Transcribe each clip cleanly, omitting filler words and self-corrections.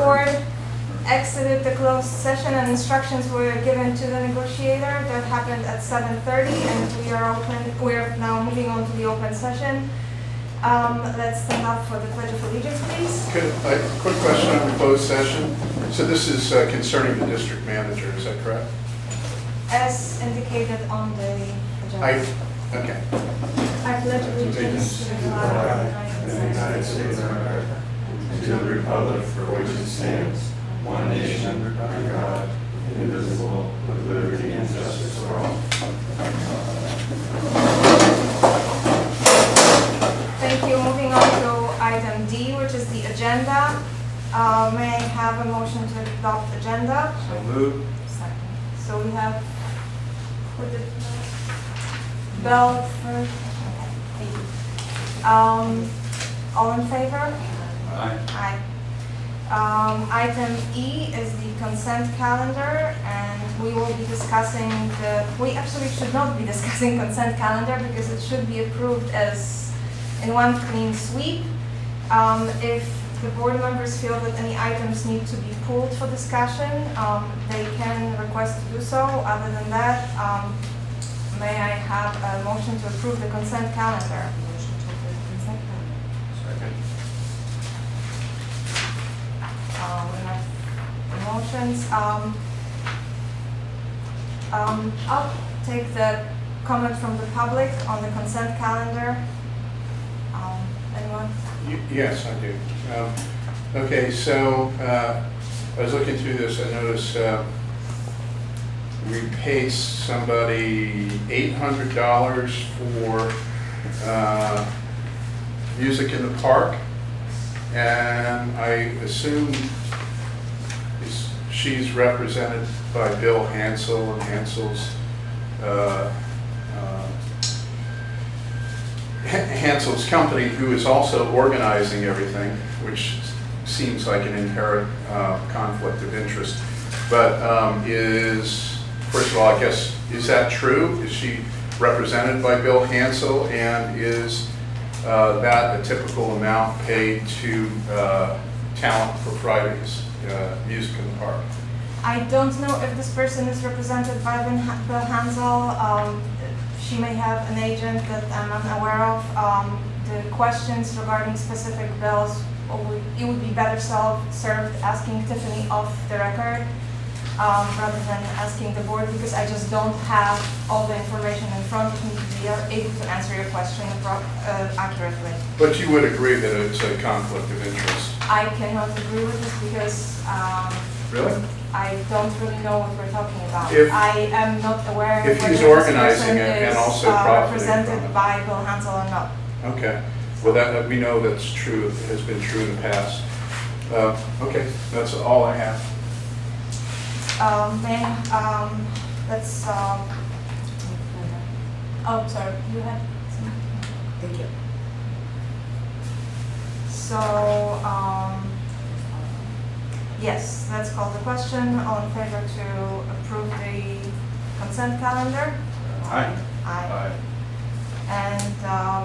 board exited the closed session and instructions were given to the negotiator. That happened at 7:30 and we are now moving on to the open session. Let's stand up for the Pledge of Allegiance, please. A quick question on the closed session. So this is concerning the district manager, is that correct? As indicated on the agenda. Okay. I pledge allegiance to the flag of the United States of America, to the republic for which it stands, one nation under God, indivisible, with liberty and justice for all. Thank you. Moving on to item D, which is the agenda. May I have a motion to adopt agenda? So moved. Second. So we have, who did Bell first? Okay, thank you. All in favor? Aye. Aye. Item E is the consent calendar, and we will be discussing we actually should not be discussing consent calendar because it should be approved as in one clean sweep. If the board members feel that any items need to be pulled for discussion, they can request to do so. Other than that, may I have a motion to approve the consent calendar? Motion to approve the consent calendar. Second. We have motions. I'll take the comment from the public on the consent calendar. Anyone? Yes, I do. Okay, so I was looking through this. I noticed we paid somebody $800 for music in the park, and I assume she's represented by Bill Hansel and Hansel's Hansel's company, who is also organizing everything, which seems like an inherent conflict of interest. But first of all, I guess, is that true? Is she represented by Bill Hansel, and is that a typical amount paid to talent proprietors, music in the park? I don't know if this person is represented by Bill Hansel. She may have an agent that I'm unaware of. The questions regarding specific bills, it would be better served asking Tiffany off the record rather than asking the board, because I just don't have all the information in front of me to be able to answer your question accurately. But you would agree that it's a conflict of interest? I cannot agree with this because Really? I don't really know what we're talking about. If- I am not aware If whether he's this organizing person it and is also profiting from represented it. by Bill Hansel or not. Okay. Well, that we know that's true. It has been true in the past. Okay, that's all I have. Let's. Oh, sorry. You had. Thank you. So, yes, let's call the question. All in favor to approve the consent calendar? Aye. Aye. Aye. And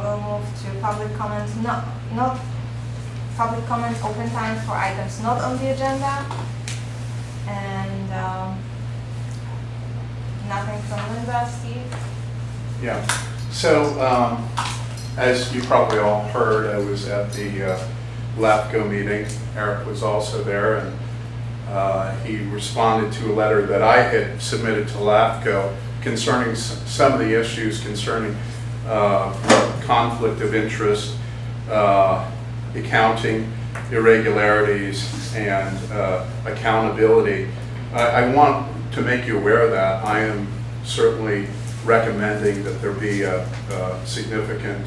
we'll move to public comment. Not public comment. Open time for items not on the agenda. And nothing from Linda. Steve. Yeah. So, as you probably all heard, I was at the LAFCO meeting. Eric was also there, and he responded to a letter that I had submitted to LAFCO concerning some of the issues concerning conflict of interest, accounting irregularities, and accountability. I want to make you aware of that. I am certainly recommending that there be a significant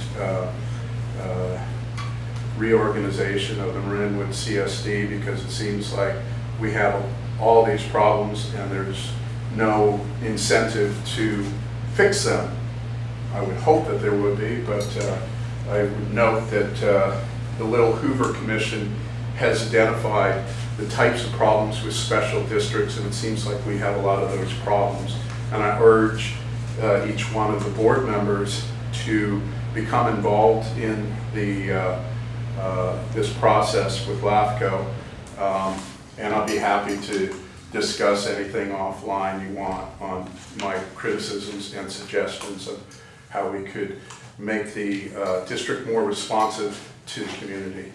reorganization of the Marinwood CSD, because it seems like we have all these problems and there's no incentive to fix them. I would hope that there would be, but I would note that the Little Hoover Commission has identified the types of problems with special districts, and it seems like we have a lot of those problems. And I urge each one of the board members to become involved in the this process with LAFCO. And I'll be happy to discuss anything offline you want on my criticisms and suggestions of how we could make the district more responsive to the community.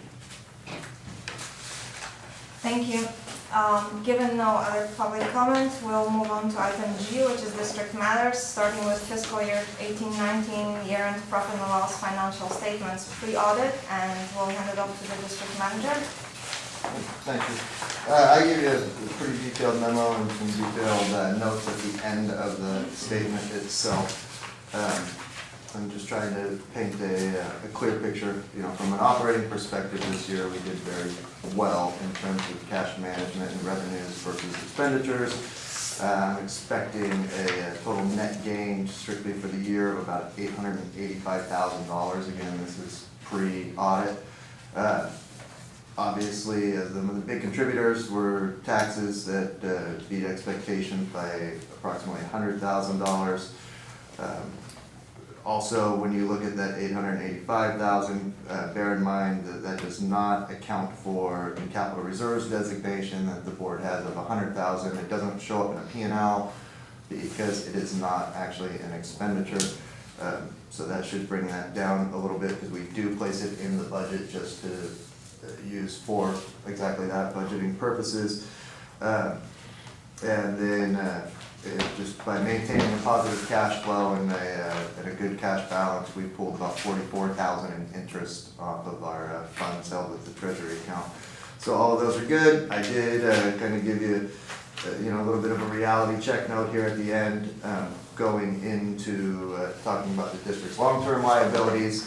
Thank you. Given no other public comment, we'll move on to item G, which is district matters, starting with fiscal year 18-19 year-end profit and loss financial statements pre-audit, and we'll hand it off to the district manager. Thank you. I gave you a pretty detailed memo and some detailed notes at the end of the statement itself. I'm just trying to paint a clear picture. You know, from an operating perspective this year, we did very well in terms of cash management and revenues versus expenditures. I'm expecting a total net gain strictly for the year of about $885,000. Again, this is pre-audit. Obviously, the big contributors were taxes that beat expectations by approximately $100,000. Also, when you look at that $885,000, bear in mind that that does not account for the capital reserves designation that the board has of $100,000. It doesn't show up in a P&L because it is not actually an expenditure. So that should bring that down a little bit because we do place it in the budget just to use for exactly that, budgeting purposes. And then just by maintaining a positive cash flow and a good cash balance, we pulled about $44,000 in interest off of our funds held with the treasury account. So all of those are good. I did kind of give you, a little bit of a reality check note here at the end, going into talking about the district's long-term liabilities.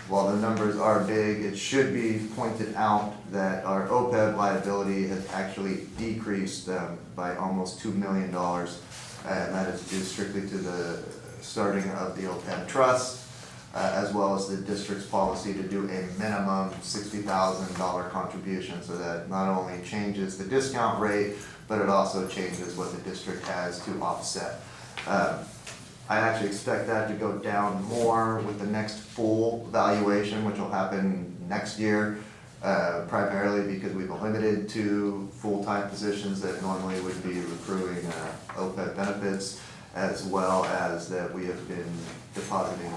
While the numbers are big, it should be pointed out that our OPEB liability has actually decreased by almost $2 million, and that is due strictly to the starting of the OPEB trust, as well as the district's policy to do a minimum $60,000 contribution, so that not only changes the discount rate, but it also changes what the district has to offset. I actually expect that to go down more with the next full valuation, which will happen next year, primarily because we've limited to full-time positions that normally would be accruing OPEB benefits, as well as that we have been depositing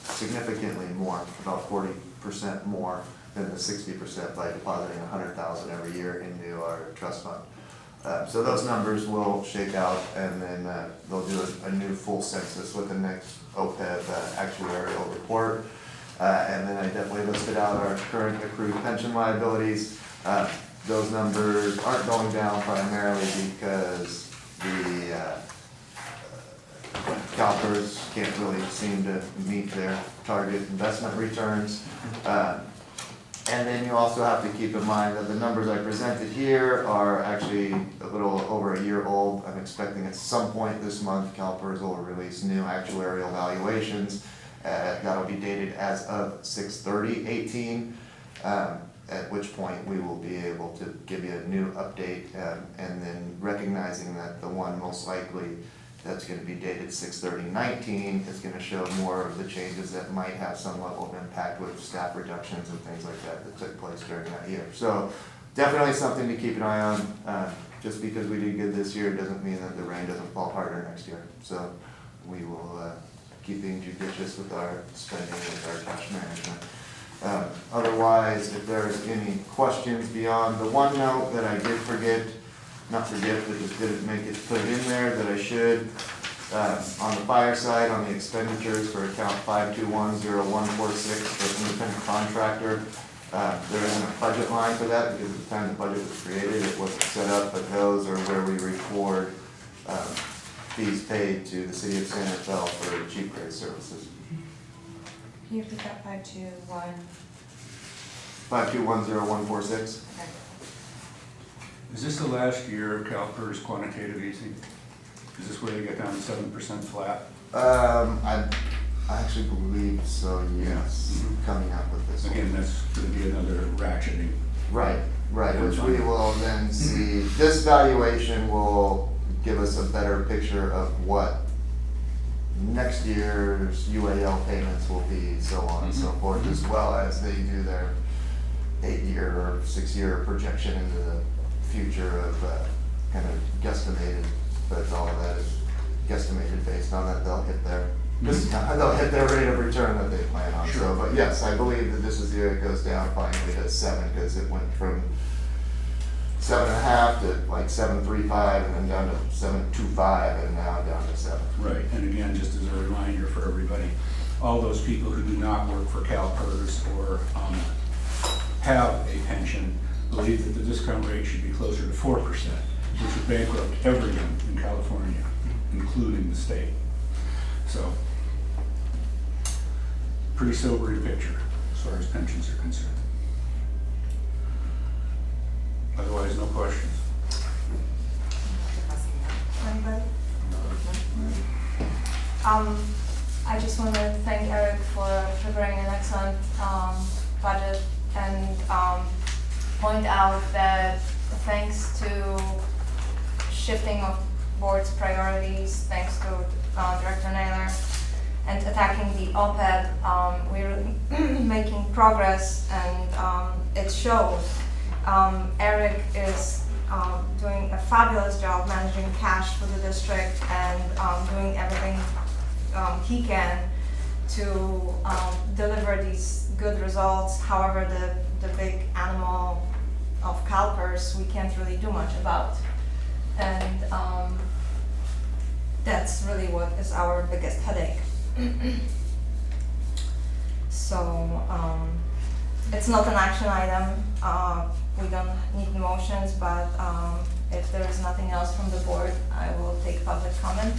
significantly more, about 40% more than the 60% by depositing $100,000 every year into our trust fund. So those numbers will shake out, and then they'll do a new full census with the next OPEB actuarial report. And then I definitely listed out our current accrued pension liabilities. Those numbers aren't going down primarily because the CalPERS can't really seem to meet their target investment returns. And then you also have to keep in mind that the numbers I presented here are actually a little over a year old. I'm expecting at some point this month, CalPERS will release new actuarial valuations. That'll be dated as of 6/30/18, at which point we will be able to give you a new update, and then recognizing that the one most likely that's going to be dated 6/30/19 is going to show more of the changes that might have some level of impact with staff reductions and things like that that took place during that year. So definitely something to keep an eye on. Just because we did good this year doesn't mean that the rain doesn't fall harder next year. So we will keep being judicious with our spending and our cash management. Otherwise, if there's any questions beyond the one note that I did not forget, but just didn't put it in there that I should. On the fire side, on the expenditures for account 5210146 for independent contractor, there isn't a budget line for that because at the time the budget was created, it wasn't set up, but those are where we record fees paid to the city of San Rafael for cheap grade services. Can you repeat that 521? 5210146. Okay. Is this the last year of CalPERS quantitative easing? Is this where they get down to 7% flat? I actually believe so, yes. Mm-hmm. Coming up with this. Again, that's going to be another ratcheting. Right, which we will then see. This valuation will give us a better picture of what next year's UAL payments will be, so on and so forth, as well as they do their 8-year or 6-year projection into the future of kind of guesstimated, but all of that is guesstimated based on that they'll hit their they'll hit their rate of return that they plan on. Sure. So, but yes, I believe that this is the year it goes down finally to 7, because it went from 7.5 to like 7.35, and then down to 7.25, and now down to 7. Right, and again, just as a reminder for everybody, all those people who do not work for CalPERS or have a pension believe that the discount rate should be closer to 4%, which would bankrupt everyone in California, including the state. So, pretty sobering picture as far as pensions are concerned. Otherwise, no questions. Anybody? I just want to thank Eric for preparing an excellent budget and point out that thanks to shifting of board's priorities, thanks to Director Naylor, and attacking the OPEB, we're making progress, and it shows. Eric is doing a fabulous job managing cash for the district and doing everything he can to deliver these good results. However, the big animal of CalPERS we can't really do much about, and that's really what is our biggest headache. So it's not an action item. We don't need motions, but if there is nothing else from the board, I will take public comment.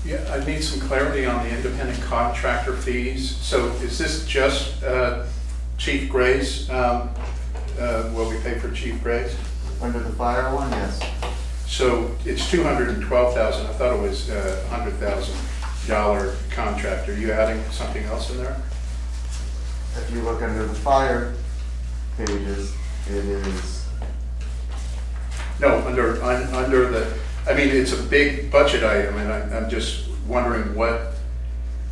Yeah, I need some clarity on the independent contractor fees. So is this just Chief Gray's, what we pay for Chief Gray's? Under the fire one, yes. So it's $212,000. I thought it was $100,000 contract. Are you adding something else in there? If you look under the fire pages, it is, No, under the, I mean, it's a big budget item, and I'm just wondering what,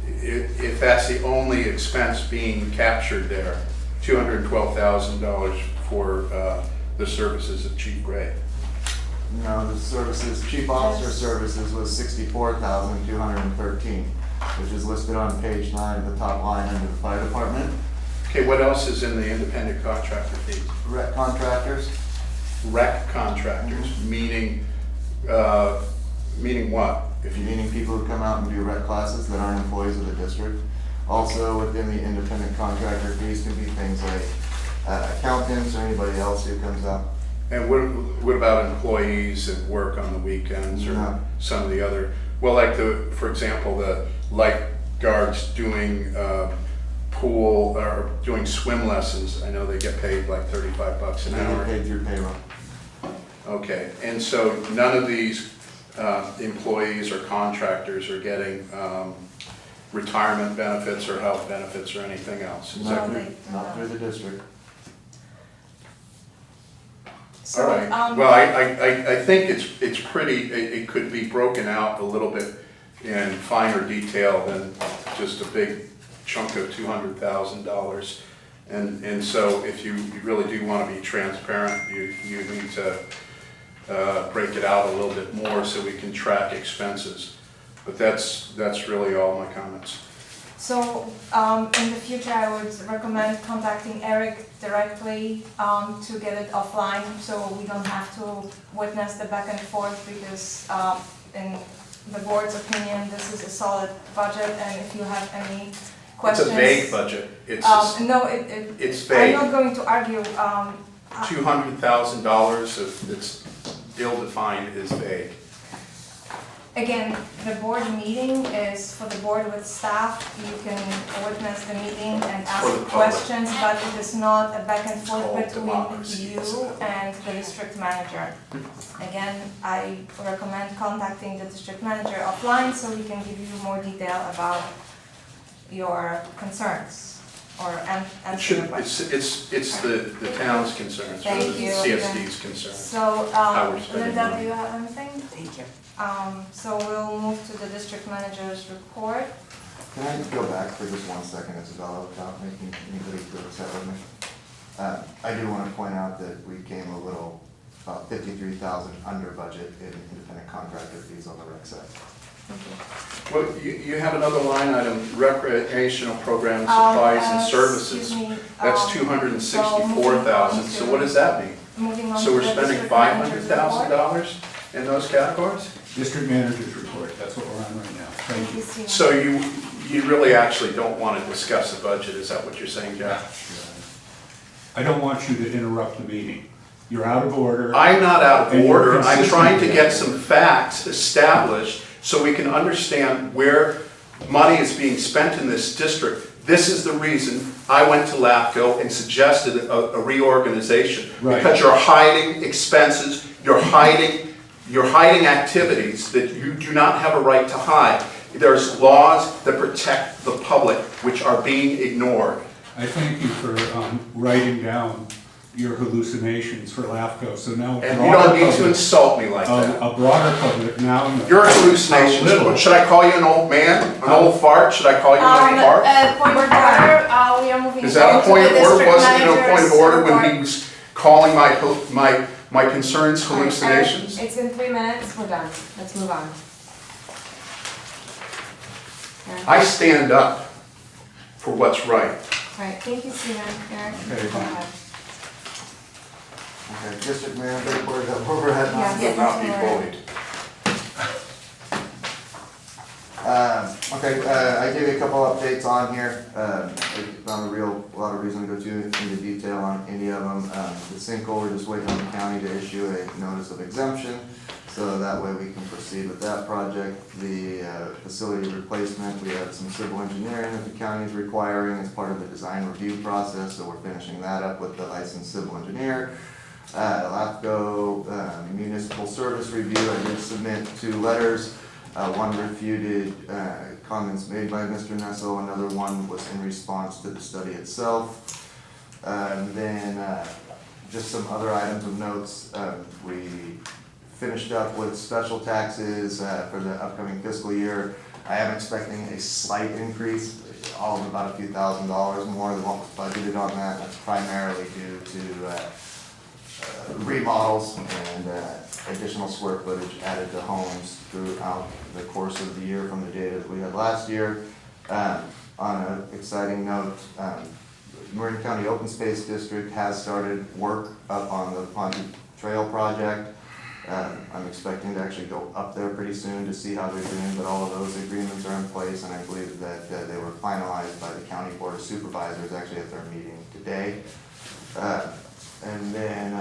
if that's the only expense being captured there, $212,000 for the services of Chief Gray. no, the services, chief officer services was 64,213, which is listed on page 9, the top line under the fire department. Okay, what else is in the independent contractor fees? Rec contractors, Rec contractors, meaning what? if you're meaning people who come out and do rec classes that aren't employees of the district. Also within the independent contractor fees can be things like accountants or anybody else who comes out. And what about employees that work on the weekends or No. some of the other, well, like for example, the lifeguards doing pool or doing swim lessons, I know they get paid like $35 an They get hour. paid through payroll. Okay, and so none of these employees or contractors are getting retirement benefits or health benefits or anything else? Is that Not correct? through, not through the district. So, All right, well, I think it's pretty, it could be broken out a little bit in finer detail than just a big chunk of $200,000. And so if you really do want to be transparent, you need to break it out a little bit more so we can track expenses. But that's really all my comments. So, in the future, I would recommend contacting Eric directly to get it offline, so we don't have to witness the back and forth, because in the board's opinion, this is a solid budget, and if you have any It's questions. a vague budget. It's just- No, it's vague. I'm not going to argue. $200,000 of it's ill-defined is vague. Again, the board meeting is for the board with staff. You can witness the meeting and For the ask public. questions, but it is not a back and It's forth called between democracy, you isn't it? and the district manager. Again, I recommend contacting the district manager offline so we can give you more detail about your concerns or It answer should, your questions. it's the town's concerns, or Thank the you. CSD's concerns. So, how we're spending Linda, money. do you have anything? Thank you. So we'll move to the district manager's report. Can I just go back for just 1 second, Isabella, without making anybody feel upset with me? I do want to point out that we came a little, about 53,000 under budget in independent contractor fees on the rec side. Well, you have another line item, recreational programs, supplies and services. Excuse me, That's 264,000, so what does that mean? Moving on So to we're the spending district manager's report. $500,000 in those categories? District manager's report, that's what we're on right now. Thank you, Stephen. So you really actually don't want to discuss the budget, is that what you're saying, Jeff? I don't want you to interrupt the meeting. You're out of order. I'm not out of And you're order, I'm trying to consistent. get some facts established so we can understand where money is being spent in this district. This is the reason I went to LAFCO and suggested a reorganization. Right. Because you're hiding expenses, you're hiding activities that you do not have a right to hide. There's laws that protect the public, which are being ignored. I thank you for writing down your hallucinations for LAFCO, so now. And you don't need to insult me like that. A broader public now knows. Your how hallucinations, little- should I call you an old man, an old fart? Should I call you an old fart? Point of order, we are moving on to the Is that a point of order? district Wasn't it a point of manager's order when he report. was calling my concerns hallucinations? It's been 3 minutes, we're done. Let's move on. Eric? I stand up for what's right. All right, thank you, Stephen. Eric, Okay. go ahead. Okay, district manager report, is that where we're at now? Yes. Not be bullied. Okay, I gave you a couple updates on here. Not a lot of reason to go too into detail on any of them. The sinkhole, we're just waiting on the county to issue a notice of exemption, so that way we can proceed with that project. The facility replacement, we have some civil engineering that the county is requiring as part of the design review process, so we're finishing that up with the licensed civil engineer. LAFCO municipal service review, I did submit 2 letters. One refuted comments made by Mr. Nessel, another one was in response to the study itself. Then just some other items of notes. We finished up with special taxes for the upcoming fiscal year. I am expecting a slight increase, all of about a few $1,000s more than what was budgeted on that. That's primarily due to remodels and additional square footage added to homes throughout the course of the year from the data that we had last year. On an exciting note, Marin County Open Space District has started work up on the Ponte Trail project. I'm expecting to actually go up there pretty soon to see how they're doing, but all of those agreements are in place, and I believe that they were finalized by the County Board of Supervisors actually at their meeting today. And then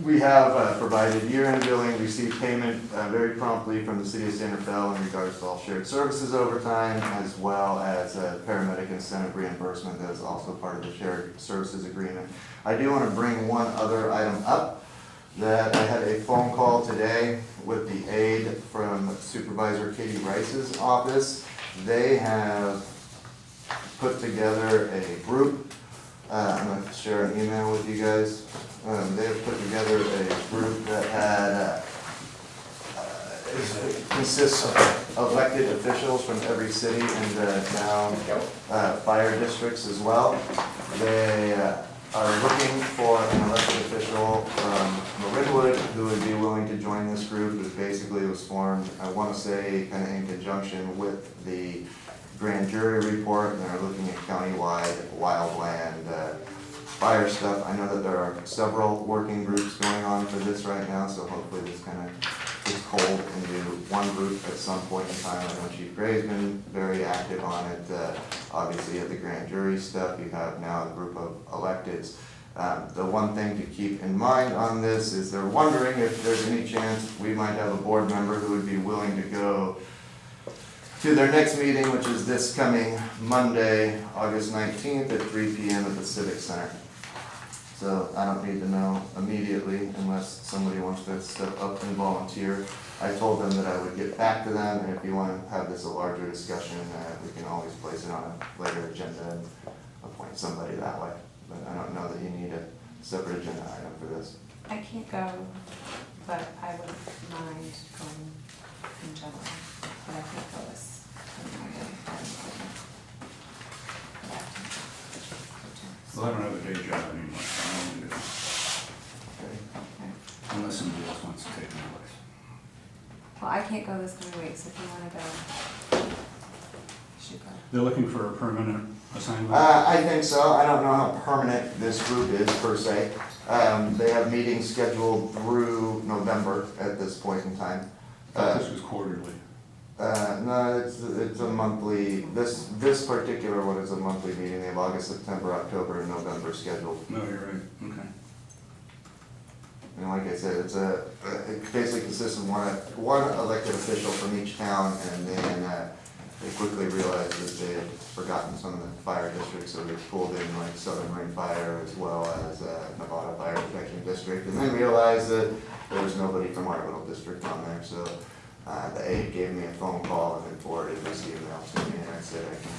we have provided year-end billing, received payment very promptly from the City of Santa Fe in regards to all shared services overtime, as well as paramedic incentive reimbursement that is also part of the shared services agreement. I do want to bring one other item up, that I had a phone call today with the aide from Supervisor Katie Rice's office. They have put together a group. I'm going to share an email with you guys. They have put together a group that had consists of elected officials from every city and town, fire districts as well. They are looking for an elected official from Marinwood who would be willing to join this group. It basically was formed, I want to say, kind of in conjunction with the grand jury report, and they're looking at countywide wildland fire stuff. I know that there are several working groups going on for this right now, so hopefully this kind of gets cold into one group at some point in time. I know Chief Gray's been very active on it. Obviously at the grand jury stuff, you have now a group of electeds. The one thing to keep in mind on this is they're wondering if there's any chance we might have a board member who would be willing to go to their next meeting, which is this coming Monday, August 19th at 3 p.m. at the Civic Center. So I don't need to know immediately unless somebody wants to step up and volunteer. I told them that I would get back to them, and if you want to have this a larger discussion, we can always place it on a later agenda and appoint somebody that way. But I don't know that you need a separate agenda item for this. I can't go, but I would mind going in general, but I can't go this. Well, I don't have a day job anymore, so I don't do it. Unless somebody else wants to take my place. Well, I can't go this coming week, so if you wanna go, you should go. They're looking for a permanent assignment? I think so. I don't know how permanent this group is per se. They have meetings scheduled through November at this point in time. I thought this was quarterly. No, it's a monthly, this particular one is a monthly meeting. They have August, September, October, and November scheduled. No, you're right, okay. And like I said, it basically consists of one elected official from each town, and then they quickly realized that they had forgotten some of the fire districts, so they pulled in like Southern Ring Fire as well as Nevada Fire Protection District, and then realized that there was nobody from our little district on there, so the aide gave me a phone call and then forwarded this email to me, and I said I can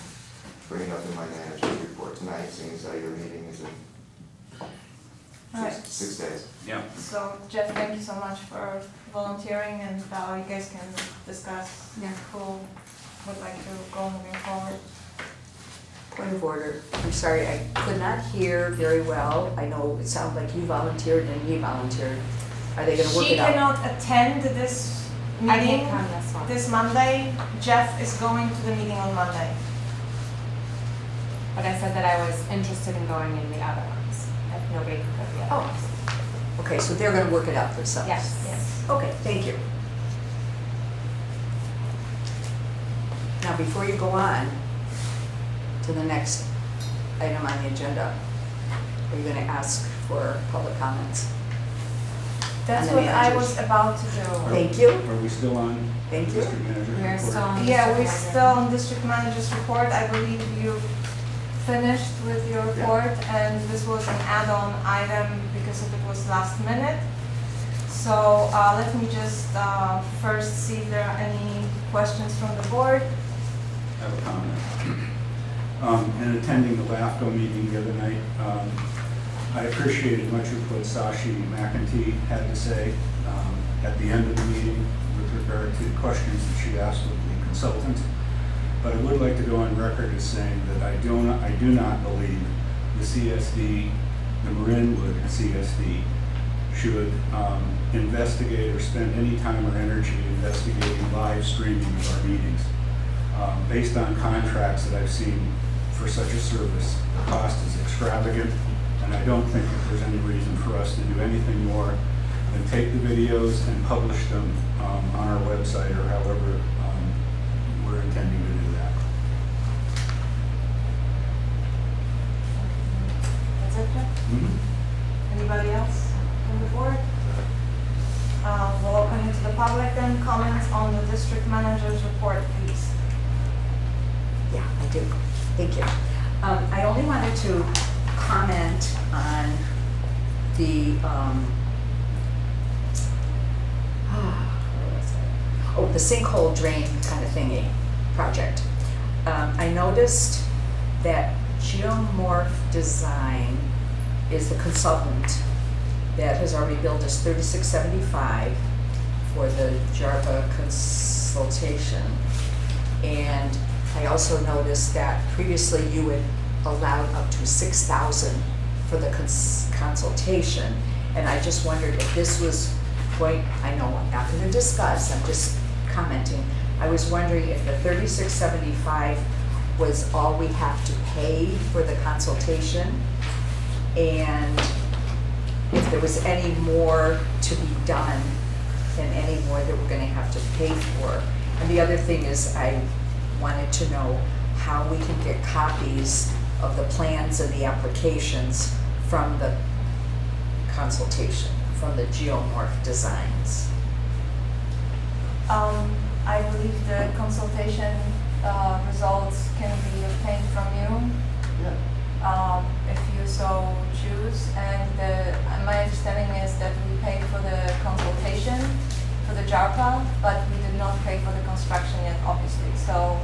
bring it up in my manager's report tonight, seeing as how your meeting is in Alright. 6 days. Yeah. So Jeff, thank you so much for volunteering, and you guys can discuss Yeah. who would like to go moving forward. Point of order, I'm sorry, I could not hear very well. I know it sounded like you volunteered and he volunteered. Are they gonna work She it out? cannot attend this I meeting can't come this one. this Monday. Jeff is going to the meeting on Monday. But I said that I was interested in going in the other ones, if nobody could go to the other ones. Okay, so they're gonna work it out themselves? Yes. Yes. Okay, thank you. Now, before you go on to the next item on the agenda, are you gonna ask for public comments? That's And the what I managers. was about to do. Thank you, Are we still on thank you. district manager's We're report? still on. Yeah, we're District still on district manager's report. I believe you finished with your report, and this was an add-on item because it was last minute. So let me just first see if there are any questions from the board. I have a comment. In attending the LAFCO meeting the other night, I appreciated much of what Sashi McEntee had to say at the end of the meeting with regard to questions that she asked of the consultant. But I would like to go on record as saying that I do not believe the CSD, the Marinwood CSD, should investigate or spend any time or energy investigating live streaming of our meetings. Based on contracts that I've seen for such a service, the cost is extravagant, and I don't think that there's any reason for us to do anything more than take the videos and publish them on our website or however we're intending to do that. That's it, Jeff? Anybody else from the board? We'll open it to the public then. Comments on the district manager's report, please. Yeah, I do. Thank you. I only wanted to comment on the, where was it? Oh, the sinkhole drain kind of thingy project. I noticed that Geomorph Design is the consultant that has already billed us $36.75 for the JARPA consultation. And I also noticed that previously you had allowed up to $6,000 for the consultation. And I just wondered if this was going, I know I'm not gonna discuss, I'm just commenting. I was wondering if the $36.75 was all we have to pay for the consultation, and if there was any more to be done and any more that we're gonna have to pay for. And the other thing is I wanted to know how we can get copies of the plans and the applications from the consultation, from the Geomorph Designs. I believe the consultation results can be obtained from you. Yeah. If you so choose, and my understanding is that we paid for the consultation for the JARPA, but we did not pay for the construction yet, obviously. So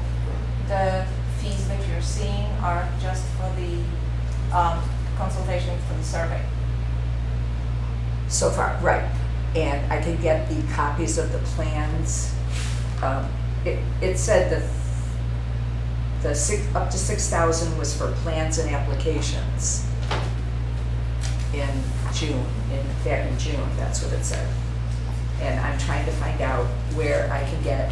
the fees that you're seeing are just for the consultation for the survey. So far, right. And I can get the copies of the plans. It said up to $6,000 was for plans and applications. in June, back in June, that's what it said. And I'm trying to find out where I can get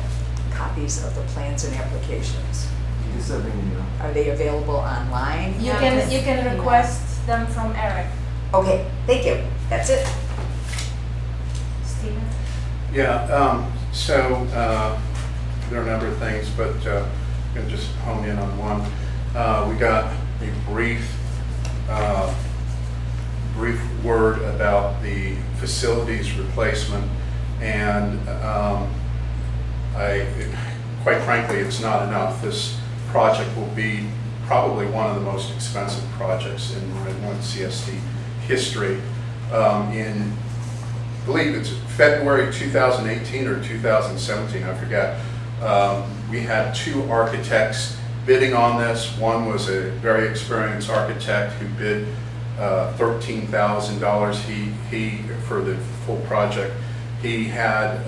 copies of the plans and applications. You can send me an email. Are they available online? You Yeah, can, just you can email. request them from Eric. Okay, thank you, that's it. Steven? Yeah, so there are a number of things, but I'm going to just hone in on one. We got a brief word about the facilities replacement, and quite frankly, it's not enough. This project will be probably one of the most expensive projects in Marinwood CSD history. In, I believe it's February 2018 or 2017, I forget. We had 2 architects bidding on this. One was a very experienced architect who bid $13,000 he for the full project. He had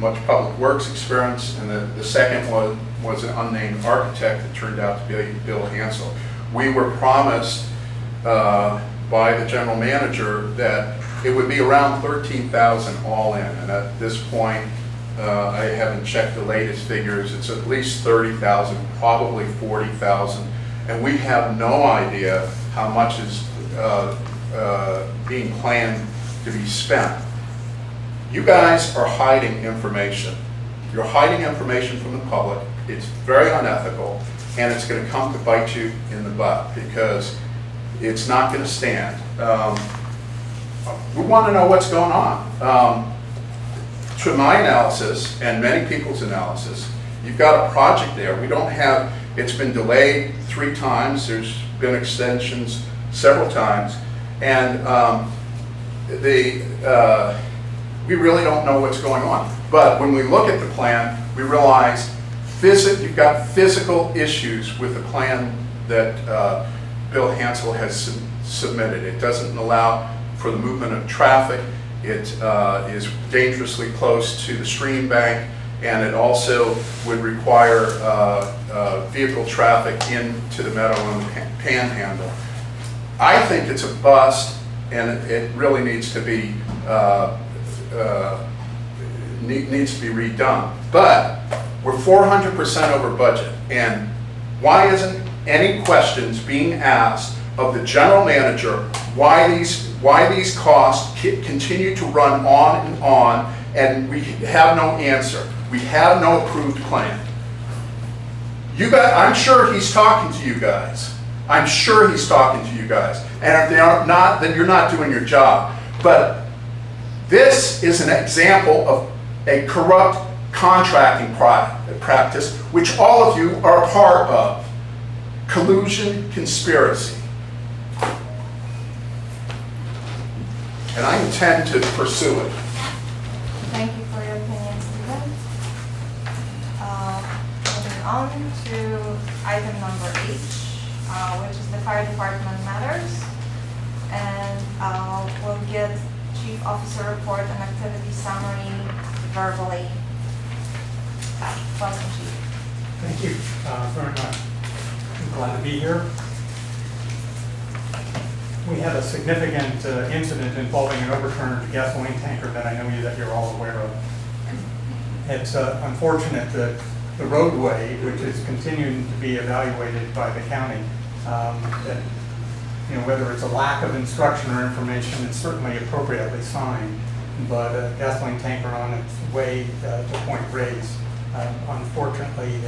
much public works experience, and the second was an unnamed architect that turned out to be Bill Hansel. We were promised by the general manager that it would be around $13,000 all in, and at this point, I haven't checked the latest figures. It's at least $30,000, probably $40,000, and we have no idea how much is being planned to be spent. You guys are hiding information. You're hiding information from the public. It's very unethical, and it's going to come to bite you in the butt because it's not going to stand. We want to know what's going on. To my analysis, and many people's analysis, you've got a project there. We don't have, it's been delayed 3 times. There's been extensions several times. And we really don't know what's going on. But when we look at the plan, we realize you've got physical issues with the plan that Bill Hansel has submitted. It doesn't allow for the movement of traffic. It is dangerously close to the stream bank, and it also would require vehicle traffic into the meadow and the panhandle. I think it's a bust, and it really needs to be redone. But we're 400% over budget, and why isn't any questions being asked of the general manager why these costs continue to run on, and we have no answer. We have no approved plan. You guys, I'm sure he's talking to you guys. I'm sure he's talking to you guys. And if they are not, then you're not doing your job. But this is an example of a corrupt contracting practice, which all of you are a part of. Collusion, conspiracy. And I intend to pursue it. Thank you for your opinion, Stephen. Moving on to item number H, which is the fire department matters. And we'll get chief officer report and activity summary verbally. Welcome, chief. Thank you very much. I'm glad to be here. We had a significant incident involving an overturned gasoline tanker that I know that you're all aware of. It's unfortunate that the roadway, which is continuing to be evaluated by the county, that, whether it's a lack of instruction or information, it's certainly appropriately signed, but a gasoline tanker on its way to Point Reyes, unfortunately,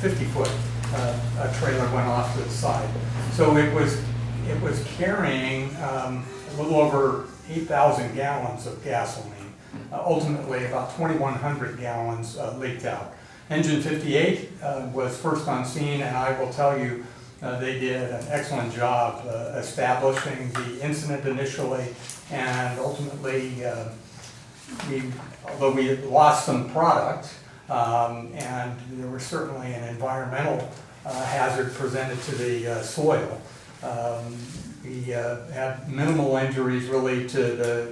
50-foot a trailer went off to the side. So it was carrying a little over 8,000 gallons of gasoline. Ultimately, about 2,100 gallons leaked out. Engine 58 was first on scene, and I will tell you, they did an excellent job establishing the incident initially, and ultimately, although we lost some product, and there was certainly an environmental hazard presented to the soil. We had minimal injuries really to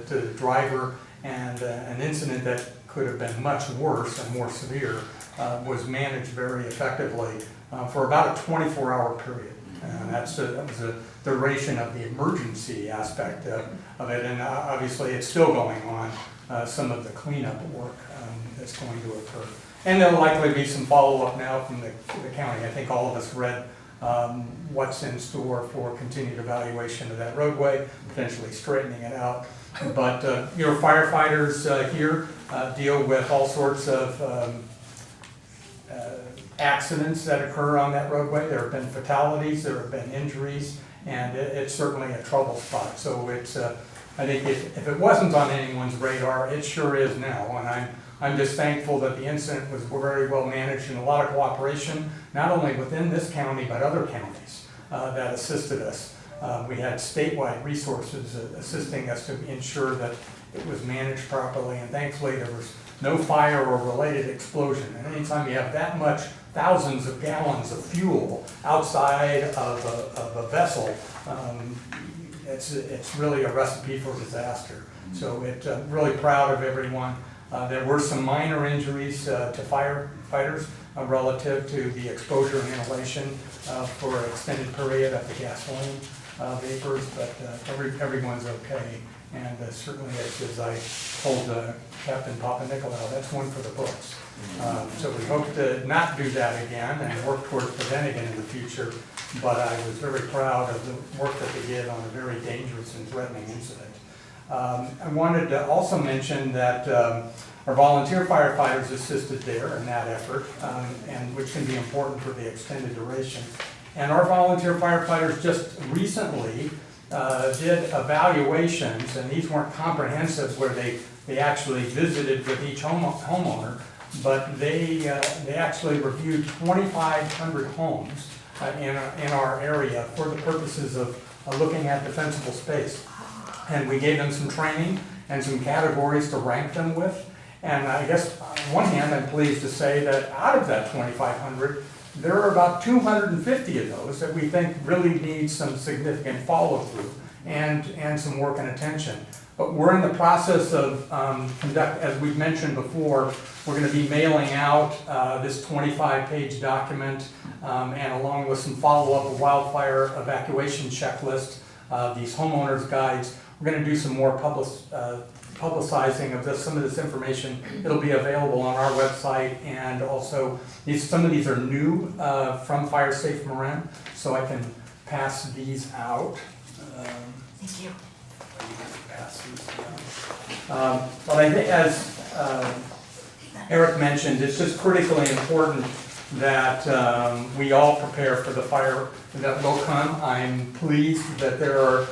the driver, and an incident that could have been much worse and more severe was managed very effectively for about a 24-hour period. That was the duration of the emergency aspect of it, and obviously it's still going on, some of the cleanup work that's going to occur. And there'll likely be some follow-up now from the county. I think all of us read what's in store for continued evaluation of that roadway, potentially straightening it out. But your firefighters here deal with all sorts of accidents that occur on that roadway. There have been fatalities, there have been injuries, and it's certainly a trouble spot. So it's, I think if it wasn't on anyone's radar, it sure is now. And I'm just thankful that the incident was very well managed and a lot of cooperation, not only within this county, but other counties that assisted us. We had statewide resources assisting us to ensure that it was managed properly, and thankfully there was no fire or related explosion. And anytime you have that much, thousands of gallons of fuel outside of a vessel, it's really a recipe for disaster. So really proud of everyone. There were some minor injuries to firefighters relative to the exposure and inhalation for an extended period of the gasoline vapors, but everyone's okay. And certainly, as I told Captain Papanicolaou, that's one for the books. So we hope to not do that again and work towards preventing it in the future. But I was very proud of the work that they did on a very dangerous and threatening incident. I wanted to also mention that our volunteer firefighters assisted there in that effort, and which can be important for the extended duration. And our volunteer firefighters just recently did evaluations, and these weren't comprehensive where they actually visited with each homeowner, but they actually reviewed 2,500 homes in our area for the purposes of looking at defensible space. And we gave them some training and some categories to rank them with. And I guess on one hand, I'm pleased to say that out of that 2,500, there are about 250 of those that we think really need some significant follow-through and some work and attention. But we're in the process of as we've mentioned before, we're going to be mailing out this 25-page document and along with some follow-up of wildfire evacuation checklist, these homeowners guides. We're going to do some more publicizing of some of this information. It'll be available on our website, and also some of these are new from Fire Safe Marin, so I can pass these out. Thank you. Pass these out. But I think, as Eric mentioned, it's just critically important that we all prepare for the fire that will come. I'm pleased that there's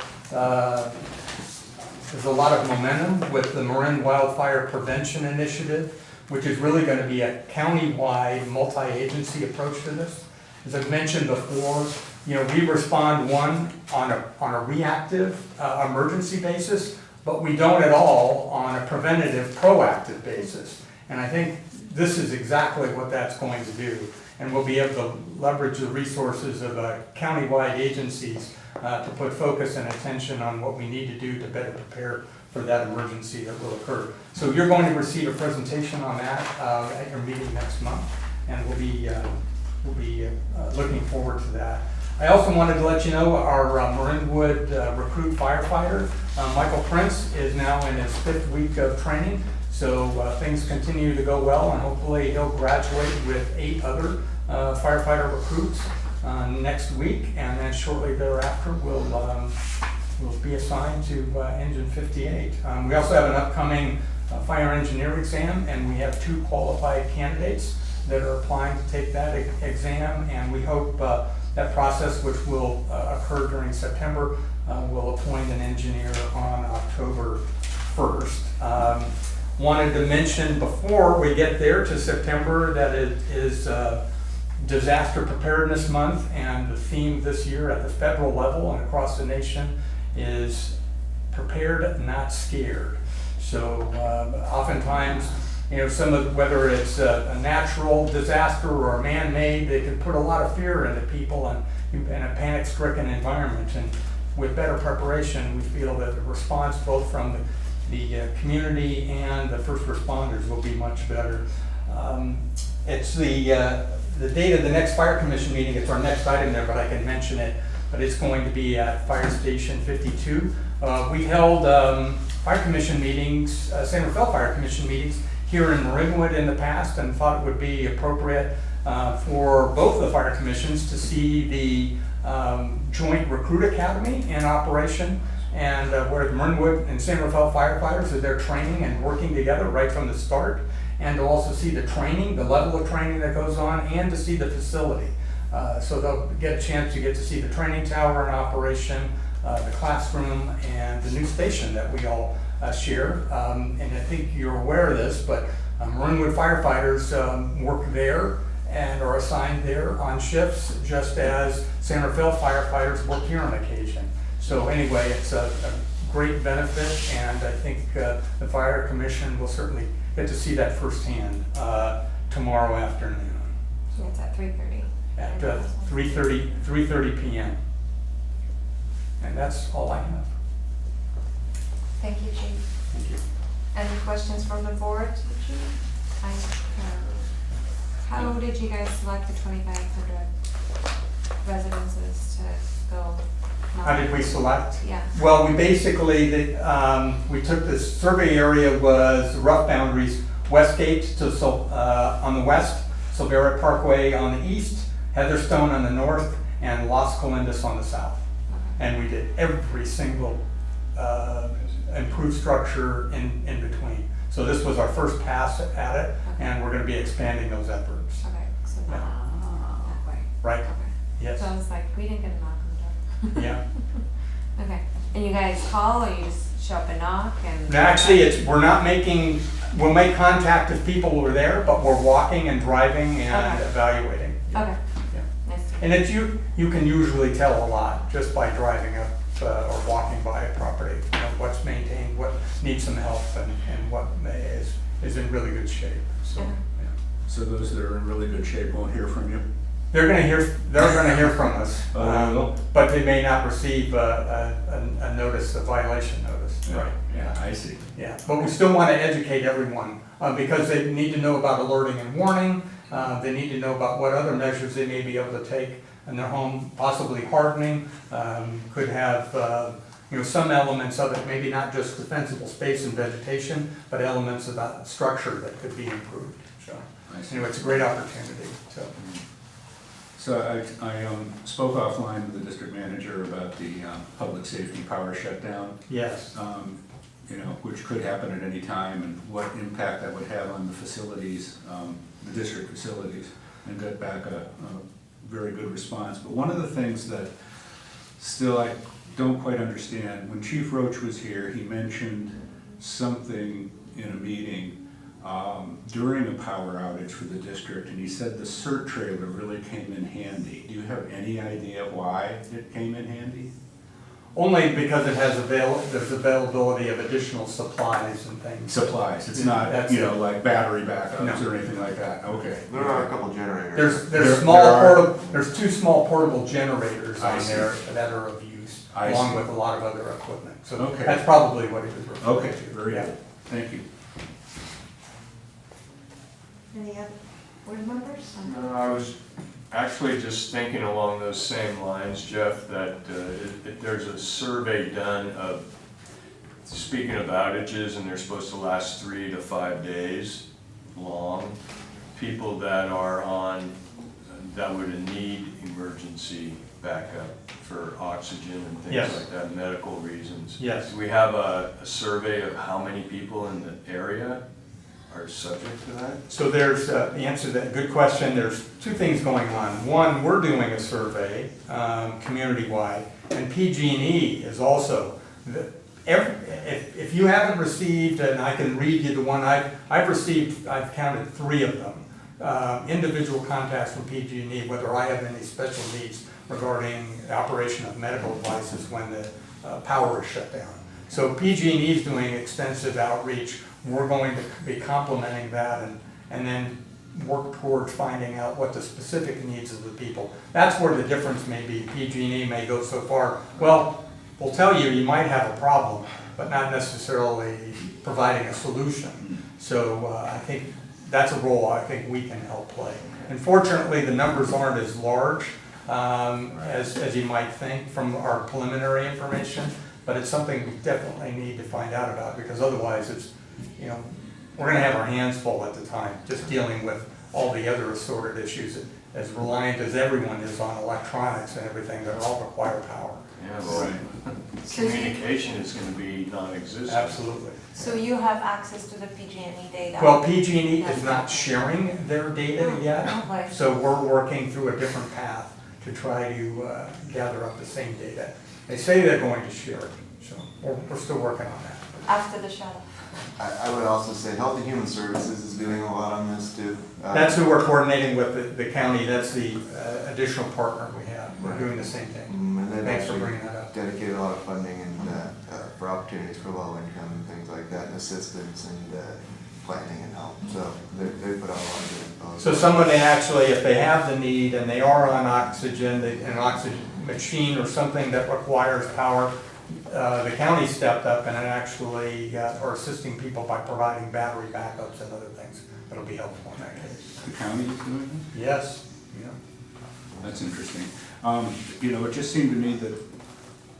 a lot of momentum with the Marin Wildfire Prevention Initiative, which is really going to be a county-wide, multi-agency approach to this. As I've mentioned before, we respond on a reactive emergency basis, but we don't at all on a preventative, proactive basis. And I think this is exactly what that's going to do. And we'll be able to leverage the resources of county-wide agencies to put focus and attention on what we need to do to better prepare for that emergency that will occur. So you're going to receive a presentation on that at your meeting next month, and we'll be looking forward to that. I also wanted to let you know our Marinwood recruit firefighter, Michael Prince, is now in his 5th week of training. So things continue to go well, and hopefully he'll graduate with 8 other firefighter recruits next week, and then shortly thereafter we'll be assigned to Engine 58. We also have an upcoming fire engineer exam, and we have 2 qualified candidates that are applying to take that exam, and we hope that process, which will occur during September, will appoint an engineer on October 1st. Wanted to mention before we get there to September that it is Disaster Preparedness Month, and the theme this year at the federal level and across the nation is Prepared, Not Scared. So oftentimes, whether it's a natural disaster or a man-made, they can put a lot of fear into people and in a panic-stricken environment. And with better preparation, we feel that the response both from the community and the first responders will be much better. It's the the date of the next fire commission meeting, it's our next item there, but I can mention it, but it's going to be at Fire Station 52. We held fire commission meetings, San Rafael Fire Commission meetings here in Marinwood in the past, and thought it would be appropriate for both the fire commissions to see the Joint Recruit Academy in operation, and where the Marinwood and San Rafael firefighters are there training and working together right from the start, and to also see the training, the level of training that goes on, and to see the facility. So they'll get a chance to get to see the training tower in operation, the classroom, and the new station that we all share. And I think you're aware of this, but Marinwood firefighters work there and are assigned there on shifts, just as San Rafael firefighters work here on occasion. So anyway, it's a great benefit, and I think the Fire Commission will certainly get to see that firsthand tomorrow afternoon. So it's at 3:30. At 3:30 p.m. And that's all I have. Thank you, Chief. Thank you. Any questions from the board, Chief? How did you guys select the 2,500 residences to go? How did we select? Yeah. Well, we basically, we took this survey area was rough boundaries, Westgate to, on the west, Silvera Parkway on the east, Heatherstone on the north, and Las Colindas on the south. And we did every single improved structure in between. So this was our first pass at it, and we're going to be expanding those efforts. Okay, so not that way. Right? Okay. Yes. So I was like, we didn't get a knock on the door. Yeah. Okay, and you guys call, or you just show up and knock and? Now, actually, we'll make contact if people were there, but we're walking and driving and Okay. evaluating. Okay. Yeah. Nice. And it's you can usually tell a lot just by driving up or walking by a property, you know, what's maintained, what needs some help, and what is in really good shape. So, Okay. yeah. So those that are in really good shape won't hear from you? They're gonna hear from us, Oh, they will? but they may not receive a notice, a violation notice. Right. Yeah, I see. Yeah, but we still want to educate everyone because they need to know about alerting and warning. They need to know about what other measures they may be able to take in their home, possibly hardening. Could have some elements of it, maybe not just defensible space and vegetation, but elements of that structure that could be improved. So I see. anyway, it's a great opportunity. So I spoke offline with the district manager about the public safety power shutdown. Yes. Which could happen at any time, and what impact that would have on the facilities, the district facilities, and got back a very good response. But one of the things that still I don't quite understand, when Chief Roach was here, he mentioned something in a meeting during a power outage for the district, and he said the CERT trailer really came in handy. Do you have any idea why it came in handy? Only because it has there's availability of additional supplies and things. Supplies, it's not, That's like battery backups No. or anything like that, okay. There are a couple generators. There's two small portable generators I on see. there that are of use, I along see. with a lot of other equipment. So Okay. that's probably what he was referring to. Okay, very Yeah. good, thank you. Any other board members? No, I was actually just thinking along those same lines, Jeff, that if there's a survey done of, speaking of outages, and they're supposed to last 3 to 5 days long, people that are on, that would need emergency backup for oxygen and things Yes. like that, medical reasons. Yes. Do we have a survey of how many people in the area are subject to that? So there's, the answer to that, good question, there's two things going on. One, we're doing a survey, community-wide, and PG&E is also, if you haven't received, and I can read you the one I've received, I've counted 3 of them, individual contacts from PG&E, whether I have any special needs regarding the operation of medical devices when the power is shut down. So PG&E is doing extensive outreach. We're going to be complementing that and then work towards finding out what the specific needs of the people. That's where the difference may be. PG&E may go so far, well, we'll tell you you might have a problem, but not necessarily providing a solution. So I think that's a role I think we can help play. Unfortunately, the numbers aren't as large as you might think from our preliminary information, but it's something we definitely need to find out about, because otherwise it's, you know, we're gonna have our hands full at the time, just dealing with all the other assorted issues, as reliant as everyone is on electronics and everything that all require power. Yeah, well, So you- communication is gonna be non-existent. Absolutely. So you have access to the PG&E data? Well, PG&E is not sharing their data yet, Okay. so we're working through a different path to try to gather up the same data. They say they're going to share it, so we're still working on that. After the shut-off? I would also say Health and Human Services is doing a lot on this too. That's who we're coordinating with, the county, that's the additional partner we have, we're doing the same thing. And they've Thanks for actually bringing that up. dedicated a lot of funding and for opportunities for low income and things like that, and assistance and planning and help. So they put out a lot of good. So someone they actually, if they have the need and they are on oxygen, an oxygen machine or something that requires power, the county stepped up and actually are assisting people by providing battery backups and other things that'll be helpful in that case. The county is doing this? Yes, yeah. That's interesting. You know, it just seemed to me that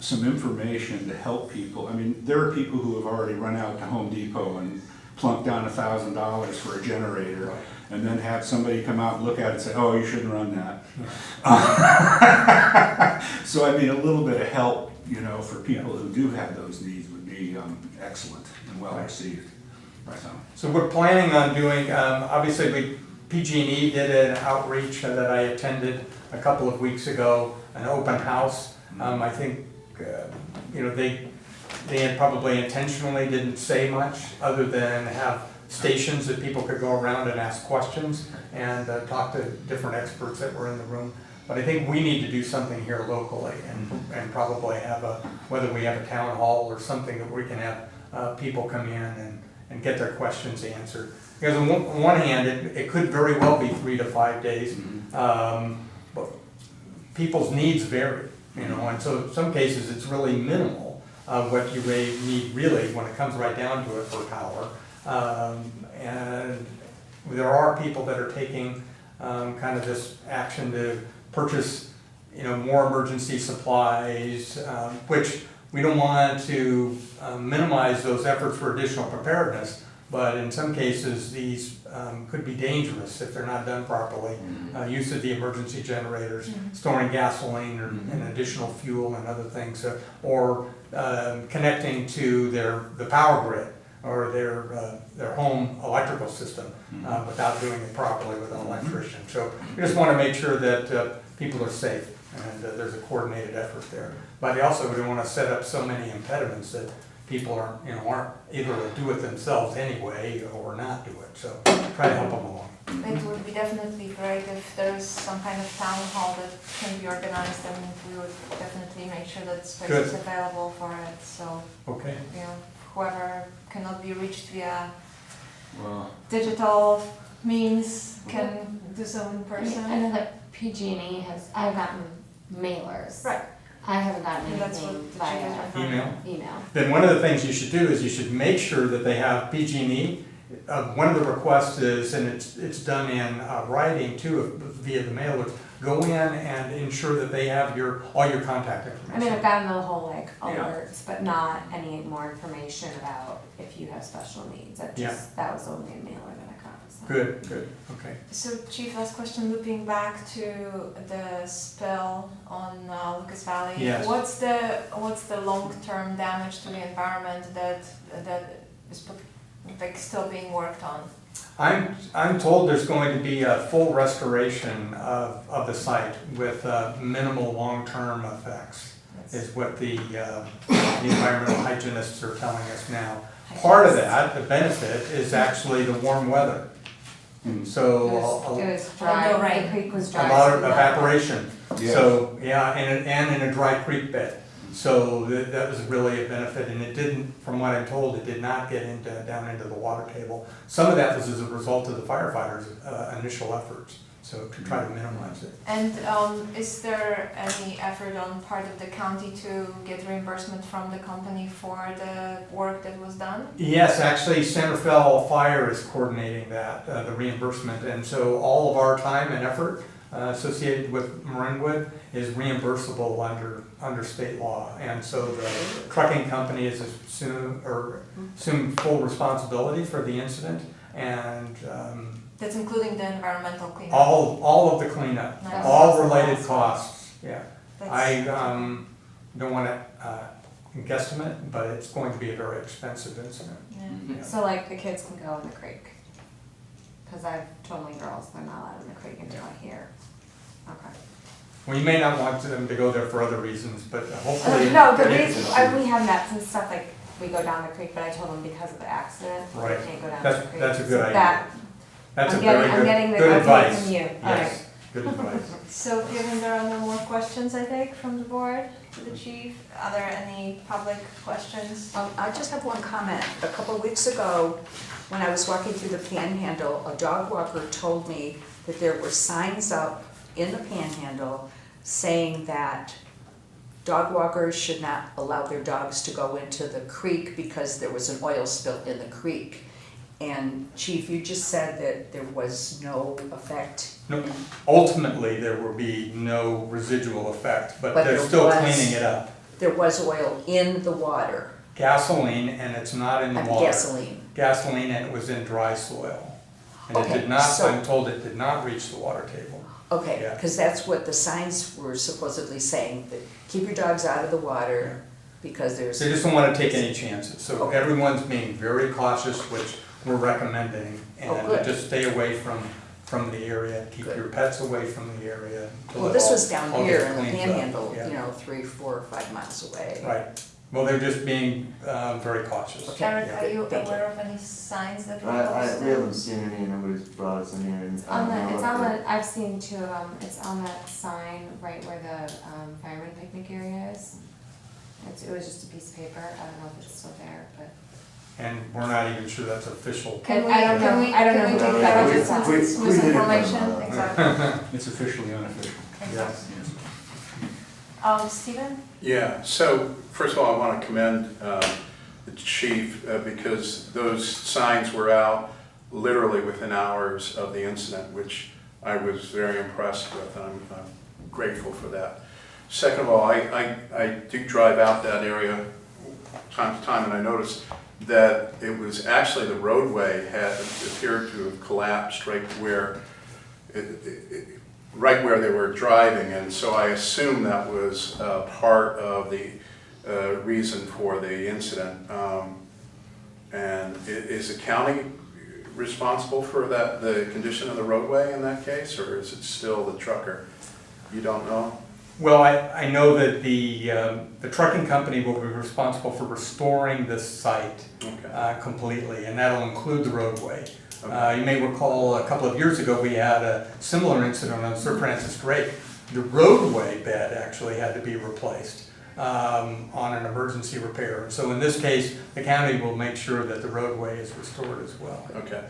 some information to help people, I mean, there are people who have already run out to Home Depot and plunked down $1,000 for a generator, and then have somebody come out and look at it and say, oh, you shouldn't run that. So I mean, a little bit of help, you know, for people who do have those needs would be excellent and well received. So we're planning on doing, obviously PG&E did an outreach that I attended a couple of weeks ago, an open house. I think, you know, they probably intentionally didn't say much other than have stations that people could go around and ask questions and talk to different experts that were in the room. But I think we need to do something here locally and probably have whether we have a town hall or something that we can have people come in and get their questions answered. Because on one hand, it could very well be 3 to 5 days, but people's needs vary, you know, and so in some cases it's really minimal what you may need really when it comes right down to it for power. And there are people that are taking kind of this action to purchase, you know, more emergency supplies, which we don't want to minimize those efforts for additional preparedness, but in some cases these could be dangerous if they're not done properly. Use of the emergency generators, storing gasoline and additional fuel and other things, or connecting to the power grid or their home electrical system without doing it properly with an electrician. So we just want to make sure that people are safe and there's a coordinated effort there. But also we don't want to set up so many impediments that people aren't able to do it themselves anyway or not do it. So try to help them along. It would be definitely great if there is some kind of town hall that can be organized, and we would definitely make sure that space is available for it. So, okay. You know, whoever cannot be reached via Well, digital means can do so in person. I know that PG&E I've gotten mailers. Right. I haven't gotten And that's anything what the via chief is referring to. Email. email. Then one of the things you should do is you should make sure that they have PG&E. One of the requests is, and it's done in writing too via the mailers, go in and ensure that they have all your contact information. I mean, I've gotten the whole alerts, but not any more information about if you have special needs. That was only a mailer that I got. So. Good, okay. So, Chief, last question, looping back to the spill on Lucas Valley. Yes. What's the long-term damage to the environment that is still being worked on? I'm told there's going to be a full restoration of the site with minimal long-term effects, is what the environmental hygienists are telling us now. Part of that, the benefit, is actually the warm weather. So It was dry. Right. The creek was a dry. lot of so evaporation. Yes. So, yeah, and in a dry creek bed. So that was really a benefit, and it didn't, from what I'm told, it did not get down into the water table. Some of that was as a result of the firefighters' initial efforts. so to try to minimize it. And is there any effort on part of the county to get reimbursement from the company for the work that was done? Yes, actually, Santa Fe Fire is coordinating that, the reimbursement, and so all of our time and effort associated with Marinwood is reimbursable under state law, and so the trucking company is assume full responsibility for the incident, and That's including the environmental cleanup? all of the cleanup, Nice. all related costs, yeah. That's- I don't want to guesstimate, but it's going to be a very expensive incident. Yeah. Yeah. So like the kids can go in the creek? Cause I've told my girls they're not allowed in the creek until I hear. Okay. Well, you may not want them to go there for other reasons, but hopefully. No, the reason, we have nets and stuff, like, we go down the creek, but I told them because of the accident, we Right. can't go down That's- the creek. that's a good So idea. that- That's a I'm getting- very I'm getting good, the good okay advice. from you. All right. Yes, good advice. So given there are no more questions, I think, from the board to the chief, are there any public questions? I just have one comment. A couple of weeks ago, when I was walking through the Panhandle, a dog walker told me that there were signs up in the Panhandle saying that dog walkers should not allow their dogs to go into the creek because there was an oil spill in the creek. And Chief, you just said that there was no effect. No, ultimately, there will be no residual effect, but But they're there still was- cleaning it up. There was oil in the water. Gasoline, and it's not in the water. Gasoline. Gasoline, and it was in dry soil. And it Okay, did not, so- I'm told it did not reach the water table. Okay, Yeah. because that's what the signs were supposedly saying, that keep your dogs out of the water because there's. They just don't want to take any chances, so Okay. everyone's being very cautious, which we're recommending. Oh, And good. just stay away from the area, keep Good. your pets away from the area. until Well, it this all- was down all here gets in the cleaned up. Panhandle, Yeah. you know, 3, 4, or 5 miles away. Right, well, they're just being very cautious. Okay. Eric, Yeah. are you Thank you. aware of any signs that were We posted? haven't seen any, nobody's brought us in here, and I don't know. It's if on the- the, I've seen two, it's on that sign right where the fireman picnic area is. It was just a piece of paper, I don't know if it's still there, but. And we're not even sure that's official. Can we, I don't can know. we, I don't know can we who take did that that. over We- since we- it's we didn't misinformation? know that. Exactly. It's officially unofficial. Yes. Stephen? Yeah, so first of all, I want to commend the chief because those signs were out literally within hours of the incident, which I was very impressed with, and I'm grateful for that. Second of all, I do drive out that area time to time, and I noticed that it was actually the roadway had appeared to have collapsed right where right where they were driving, and so I assume that was part of the reason for the incident. And is the county responsible for that, the condition of the roadway in that case, or is it still the trucker? You don't know? Well, I know that the trucking company will be responsible for restoring the site Okay. completely, and that'll include the roadway. Okay. You may recall a couple of years ago, we had a similar incident on Sir Francis Drake. The roadway bed actually had to be replaced on an emergency repair. So in this case, the county will make sure that the roadway is restored as well. Okay.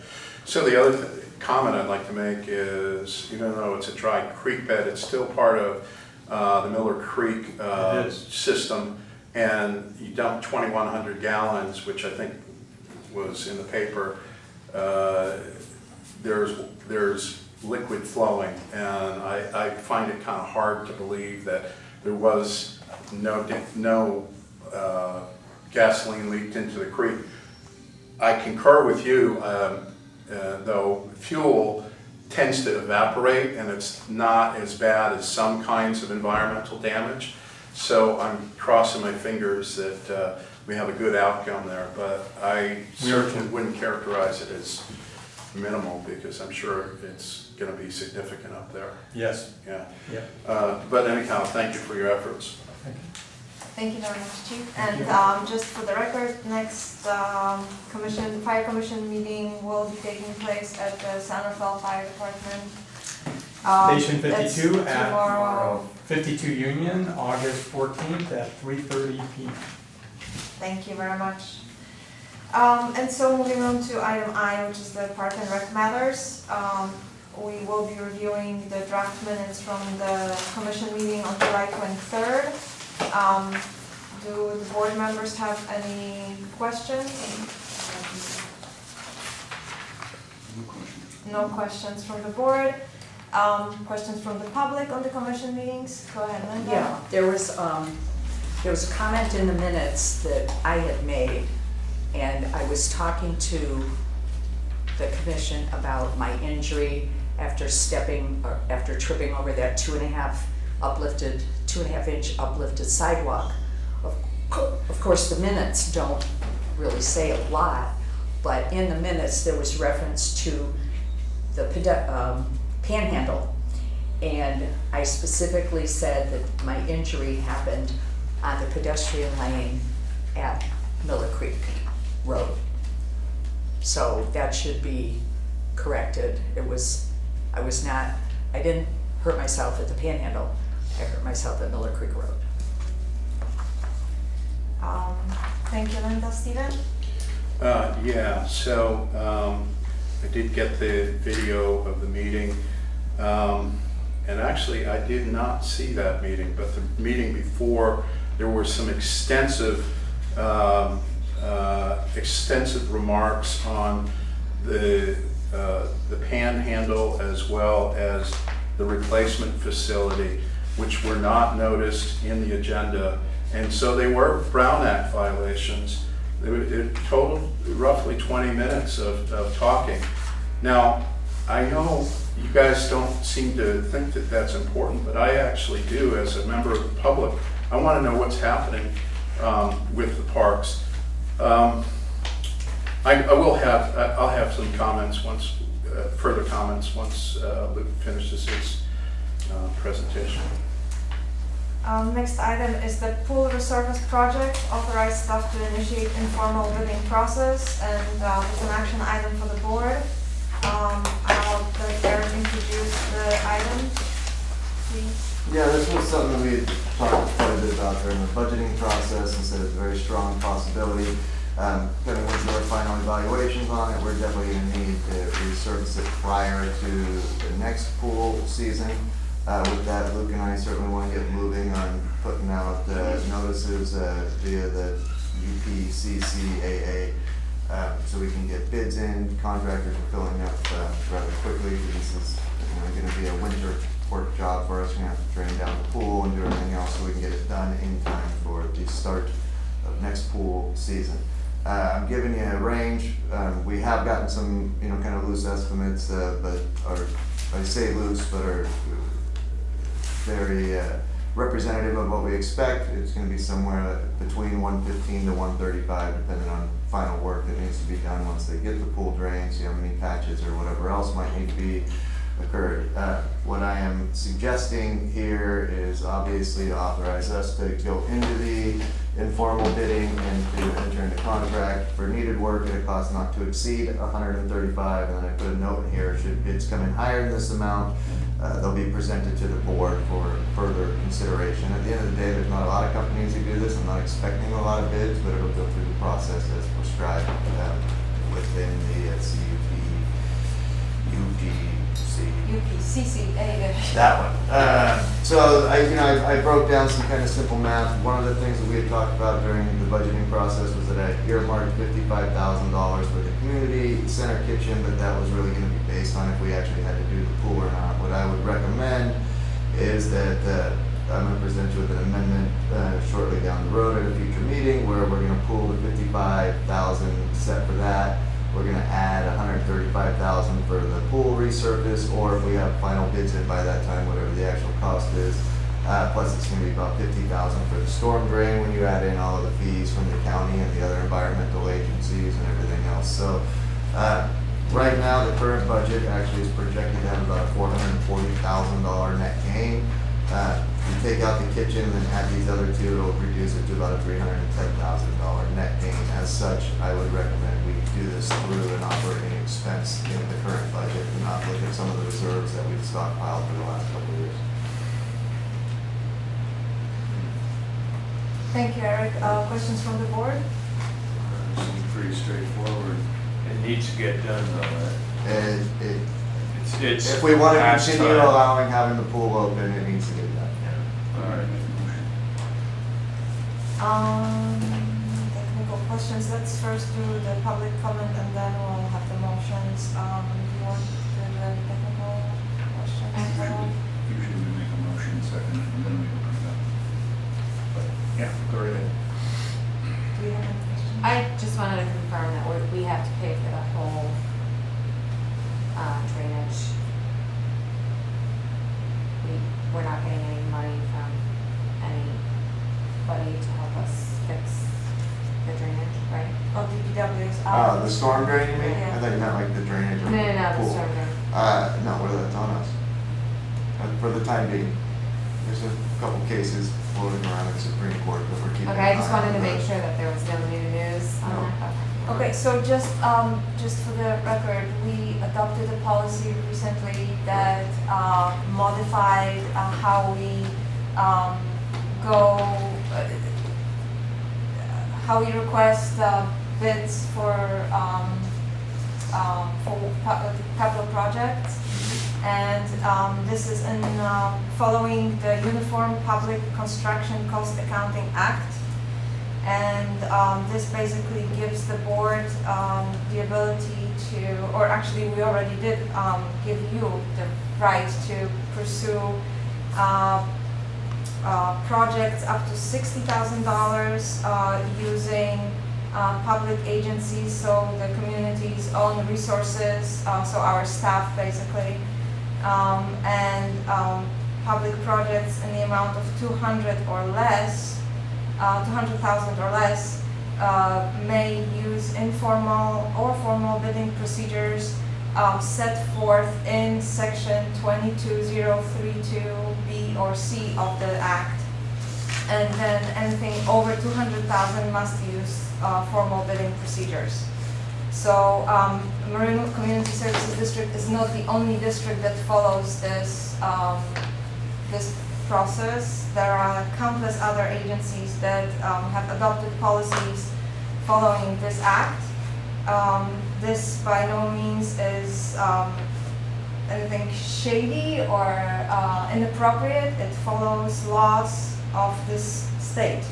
So the other comment I'd like to make is, even though it's a dry creek bed, it's still part of the Miller Creek It is. system, and you dump 2,100 gallons, which I think was in the paper. There's liquid flowing, and I find it kind of hard to believe that there was no gasoline leaked into the creek. I concur with you, though fuel tends to evaporate and it's not as bad as some kinds of environmental damage. So I'm crossing my fingers that we have a good outcome there, but I certainly wouldn't characterize it as minimal because I'm sure it's going to be significant up there. Yes. Yeah. Yeah. But anyhow, thank you for your efforts. Thank you. Thank you very much, Chief. Thank And just for the record, next Fire Commission meeting will be taking place at the Santa Fe Fire Department. Station That's 52 at tomorrow. 52 Union, August 14th at 3:30 p.m. Thank you very much. And so moving on to item I, which is the Park and Rec matters. we will be reviewing the draft minutes from the commission meeting on July 23rd. Do the board members have any questions? No questions from the board. Questions from the public on the commission meetings? Go ahead, Linda. Yeah, there was a comment in the minutes that I had made, and I was talking to the commission about my injury after tripping over that 2.5 inch uplifted sidewalk. Of course, the minutes don't really say a lot, but in the minutes, there was reference to the panhandle. And I specifically said that my injury happened on the pedestrian lane at Miller Creek Road. So that should be corrected. I didn't hurt myself at the panhandle. I hurt myself at Miller Creek Road. Thank you, Linda. Steven? Yeah, so I did get the video of the meeting. And actually, I did not see that meeting, but the meeting before, there were some extensive remarks on the panhandle as well as the replacement facility, which were not noticed in the agenda. And so they were Brown Act violations. It totaled roughly 20 minutes of talking. Now, I know you guys don't seem to think that that's important, but I actually do as a member of the public. I want to know what's happening with the parks. I'll have some comments further comments once Luke finishes his presentation. Next item is the pool resurface project. Authorize staff to initiate informal bidding process, and it's an action item for the board. I'll let Eric introduce the item, please. Yeah, this was something we had talked quite a bit about during the budgeting process, and said it's a very strong possibility. Kind of went through our final evaluations on it. We're definitely going to need to resurface it prior to the next pool season. With that, Luke and I certainly want to get moving on putting out notices via the UPCCAA, so we can get bids in. Contractors are filling up rather quickly. This is going to be a winter work job for us. We're going to have to drain down the pool and do everything else so we can get it done in time for the start of next pool season. I'm giving you a range. We have gotten some, kind of loose estimates, but I say loose, but are very representative of what we expect. It's going to be somewhere between 115 to 135, depending on final work that needs to be done once they get the pool drained, see how many patches or whatever else might need to be occurred. What I am suggesting here is obviously to authorize us to go into the informal bidding and to enter into contract for needed work at a cost not to exceed $135, and then I put a note in here, should bids come in higher than this amount, they'll be presented to the board for further consideration. At the end of the day, there's not a lot of companies who do this. I'm not expecting a lot of bids, but it'll go through the process as prescribed within the UPCCA. That one. So I broke down some kind of simple math. One of the things that we had talked about during the budgeting process was that I earmarked $55,000 for the community center kitchen, but that was really going to be based on if we actually had to do the pool or not. What I would recommend is that I'm going to present you with an amendment shortly down the road at a future meeting where we're going to pool the $55,000 set for that. We're going to add $135,000 for the pool resurface, or if we have final bids in by that time, whatever the actual cost is. Plus, it's going to be about $50,000 for the storm drain when you add in all of the fees from the county and the other environmental agencies and everything else. So, right now, the current budget actually is projected to have about a $440,000 net gain. You take out the kitchen and then add these other two, it'll reduce it to about a $310,000 net gain. As such, I would recommend we do this through an operating expense in the current budget and not look at some of the reserves that we've stockpiled for the last couple of years. Thank you, Eric. Questions from the board? Seems pretty straightforward. It needs to get done though, right? It it's. If we want to past continue time. allowing, having the pool open, it needs to get done. All right, make a motion. Technical questions, let's first do the public comment and then we'll have the motions. Do you want to do the technical questions? Usually we make a motion second and then we open it up. But, yeah, go right ahead. Do you have any questions? I just wanted to confirm that we have to pay for the whole drainage. We're not getting any money from anybody to help us fix the drainage, right? Oh, DPW is The out. storm drain, you mean? Yeah. I thought you meant like the drainage of No, the the pool. storm drain. No, what that's on us. For the time being. There's a couple cases floating around in Supreme Court that we're keeping an Okay, I just eye wanted to on, make but- sure that there was no new news on No. that. Okay, so just for the record, we adopted a policy recently that modified how we how we request bids for capital projects. And this is in following the Uniform Public Construction Cost Accounting Act. And this basically gives the board the ability to, or actually we already did give you the right to pursue projects up to $60,000 using public agencies, so the community's own resources, so our staff basically, and public projects in the amount of 200,000 or less, may use informal or formal bidding procedures set forth in section 22032B or C of the Act. And then anything over 200,000 must use formal bidding procedures. So Marinwood Community Services District is not the only district that follows this process. There are countless other agencies that have adopted policies following this act. This by no means is anything shady or inappropriate. It follows laws of this state.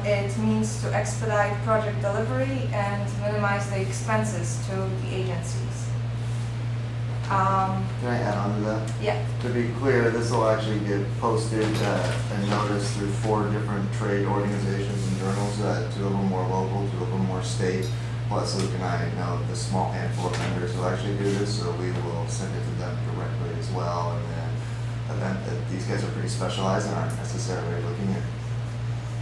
It means to expedite project delivery and minimize the expenses to the agencies. Can I add on to that? Yeah. To be clear, this will actually get posted and noticed through 4 different trade organizations and journals, 2 of them more local, 2 of them more state. Plus Luke and I know the small handful of vendors who actually do this, so we will send it to them directly as well. And then event that these guys are pretty specialized and aren't necessarily looking at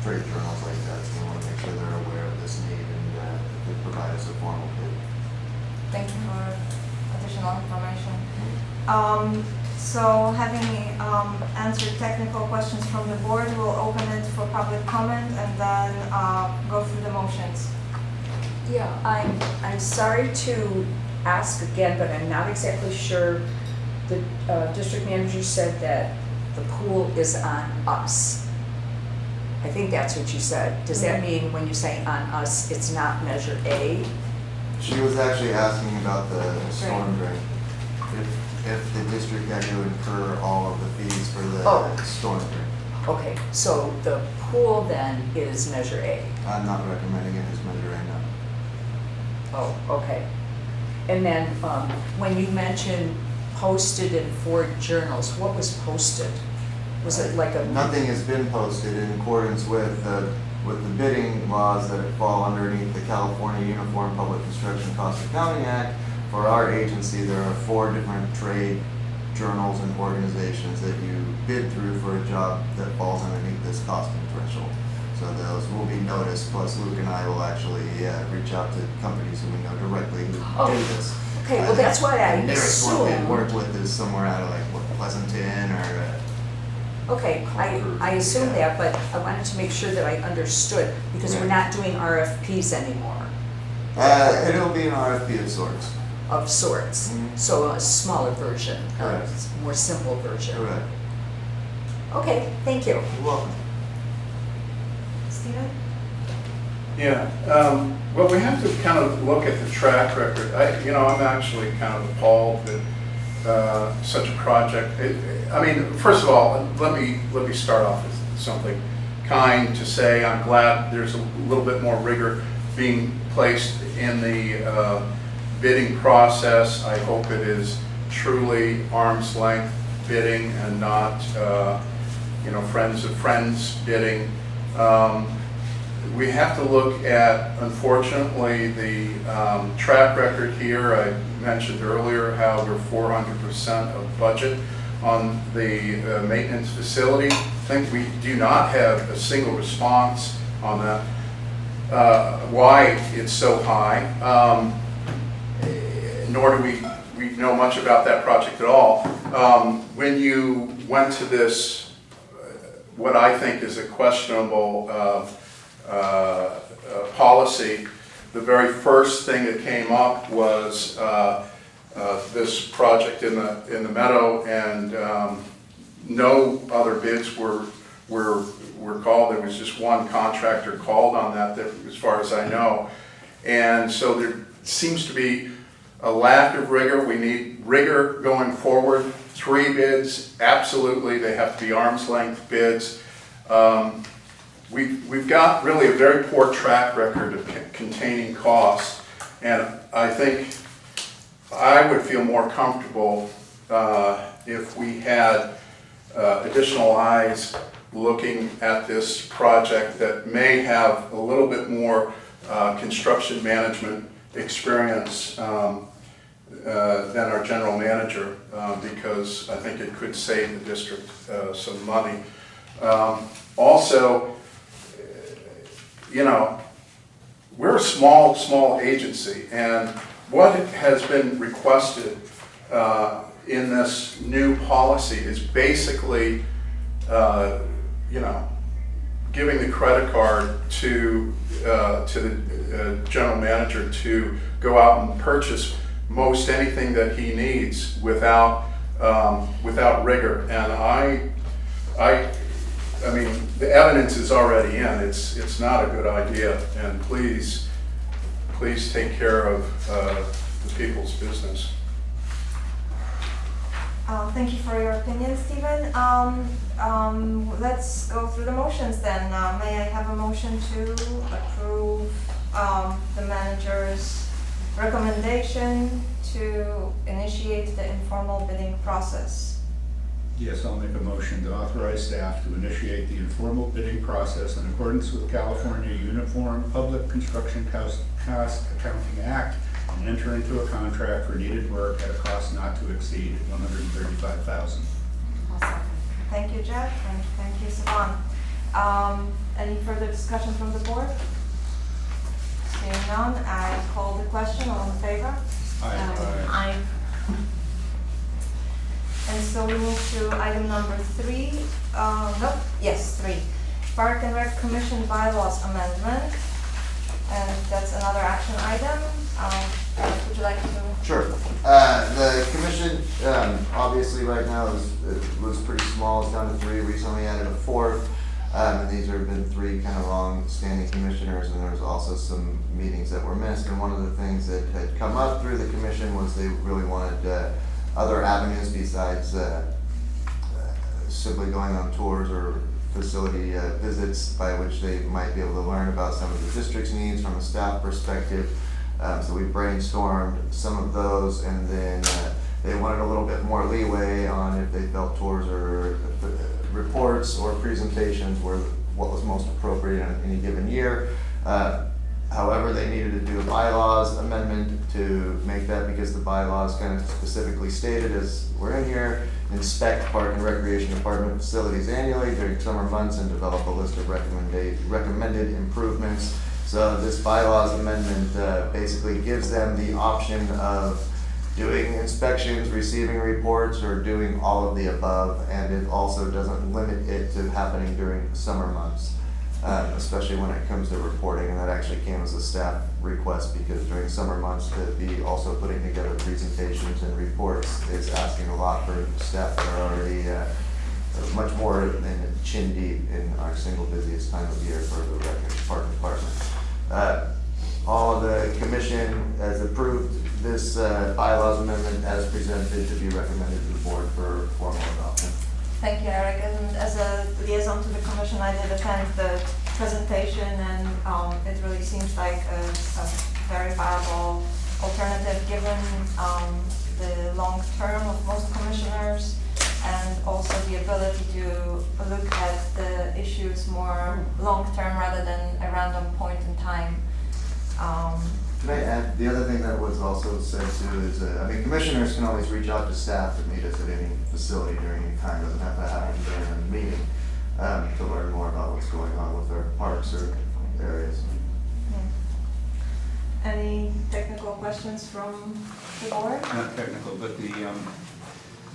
trade journals like that, so we want to make sure they're aware of this need and they provide us a formal bid. Thank you for additional information. So having answered technical questions from the board, we'll open it for public comment and then go through the motions. Yeah, I'm sorry to ask again, but I'm not exactly sure. The district manager said that the pool is on us. I think that's what you said. Does that mean when you say on us, it's not Measure A? She was actually asking about the storm drain. If the district had to incur all of the fees for the storm drain. Okay, so the pool then is Measure A. I'm not recommending it as Measure A now. Oh, okay. And then when you mentioned posted in 4 journals, what was posted? Was it like a? Nothing has been posted in accordance with the bidding laws that fall underneath the California Uniform Public Construction Cost Accounting Act. For our agency, there are 4 different trade journals and organizations that you bid through for a job that falls underneath this costing threshold. So those will be noticed, plus Luke and I will actually reach out to companies who we know directly who do this. Okay, well, that's what I The nearest one we assumed. work with is somewhere out of like, what, Pleasanton or... Okay, I assumed that, but I wanted to make sure that I understood, because we're not doing RFPs anymore, it'll be an RFP of sorts. of sorts. Mhm. So a smaller version, a Correct. more simple version. Correct. Okay, thank you. You're welcome. Stephen? Yeah, well, we have to kind of look at the track record. I'm actually kind of appalled that such a project, I mean, first of all, let me start off with something kind to say. I'm glad there's a little bit more rigor being placed in the bidding process. I hope it is truly arm's length bidding and not, friends of friends bidding. We have to look at, unfortunately, the track record here. I mentioned earlier how we're 400% of budget on the maintenance facility. I think we do not have a single response on that, why it's so high, nor do we know much about that project at all. When you went to this, what I think is a questionable policy, the very first thing that came up was this project in the meadow, and no other bids were called. There was just one contractor called on that, as far as I know, and so there seems to be a lack of rigor. We need rigor going forward. 3 bids, absolutely, they have to be arm's length bids. We've got really a very poor track record of containing costs, and I think I would feel more comfortable if we had additional eyes looking at this project that may have a little bit more construction management experience than our general manager, because I think it could save the district some money. Also, we're a small agency, and what has been requested in this new policy is basically, giving the credit card to the general manager to go out and purchase most anything that he needs without rigor. And I mean, the evidence is already in. It's not a good idea, and please take care of the people's business. Thank you for your opinion, Stephen. Let's go through the motions then. May I have a motion to approve the manager's recommendation to initiate the informal bidding process? Yes, I'll make a motion to authorize staff to initiate the informal bidding process in accordance with California Uniform Public Construction Cost Accounting Act and enter into a contract for needed work at a cost not to exceed $135,000. I'll second. Thank you, Jeff, and thank you, Saban. Any further discussion from the board? Seeing none, I call the question. All in favor? Aye. And so we move to item number 3. 3. Park and Rec Commission bylaws amendment. And that's another action item. Would you like to? Sure. The commission, obviously right now was pretty small. It's down to 3. Recently added a 4th. And these have been 3 kind of long-standing commissioners, and there was also some meetings that were missed. And one of the things that had come up through the commission was they really wanted other avenues besides simply going on tours or facility visits by which they might be able to learn about some of the district's needs from a staff perspective. So we brainstormed some of those, and then they wanted a little bit more leeway on if they felt tours or reports or presentations were what was most appropriate in any given year. However, they needed to do a bylaws amendment to make that, because the bylaws kind of specifically stated, as we're in here, inspect Park and Recreation Department facilities annually during summer months and develop a list of recommended improvements. So this bylaws amendment basically gives them the option of doing inspections, receiving reports, or doing all of the above, and it also doesn't limit it to happening during summer months. Especially when it comes to reporting, and that actually came as a staff request, because during summer months to be also putting together presentations and reports is asking a lot for staff that are already much more than chin deep in our single busiest time of year for the Park Department. All the commission has approved this bylaws amendment as presented to be recommended to the board for formal adoption. Thank you, Eric. And as a liaison to the commission, I did attend the presentation, and it really seems like a very viable alternative given the long term of most commissioners, and also the ability to look at the issues more long term rather than a random point in time. Can I add, the other thing that was also said too is, I mean, commissioners can always reach out to staff that meet us at any facility during any time, doesn't have to happen during a meeting, to learn more about what's going on with our parks or areas. Yeah. Any technical questions from the board? Not technical, but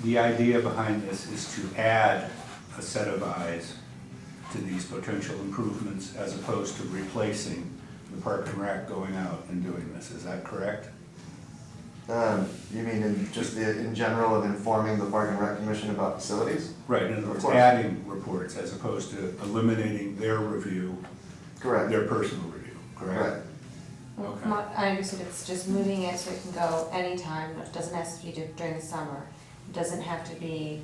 the idea behind this is to add a set of eyes to these potential improvements as opposed to replacing the Park and Rec going out and doing this. Is that correct? You mean in general of informing the Park and Rec Commission about facilities? Right, in other words, Of course. adding reports as opposed to eliminating their review, Correct. their personal review, correct? Correct. Okay. I understood it's just moving it so it can go anytime, it doesn't have to be during the summer. It doesn't have to be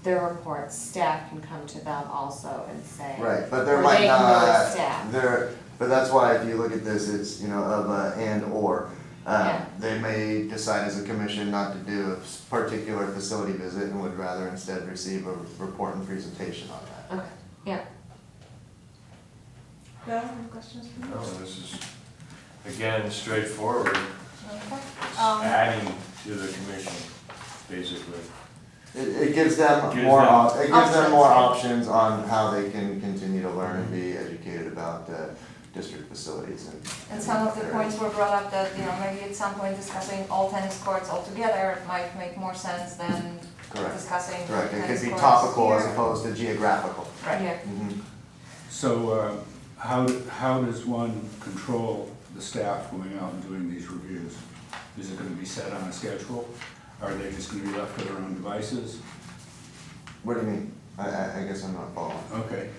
their reports, staff can come to them also and say. Right, but there or might they can go to not, staff. but that's why if you look at this, it's, of a and or. Yeah. They may decide as a commission not to do a particular facility visit and would rather instead receive a report and presentation on that. Okay, yeah. Bill, any questions from you? No, this is, again, straightforward, Okay. adding to the commission, basically. It gives them Gives more, them- it gives them more Options, options on how they can continue to learn and be educated about district facilities And some of the points were brought up that, maybe at some point discussing all tennis courts altogether might make more sense than Correct. discussing Correct, it tennis could be courts topical as here. opposed to geographical. Right. Yeah. Mhm. So how does one control the staff going out and doing these reviews? Is it going to be set on a schedule? Are they just going to be left to their own devices? What do you mean? I guess I'm not following. Okay.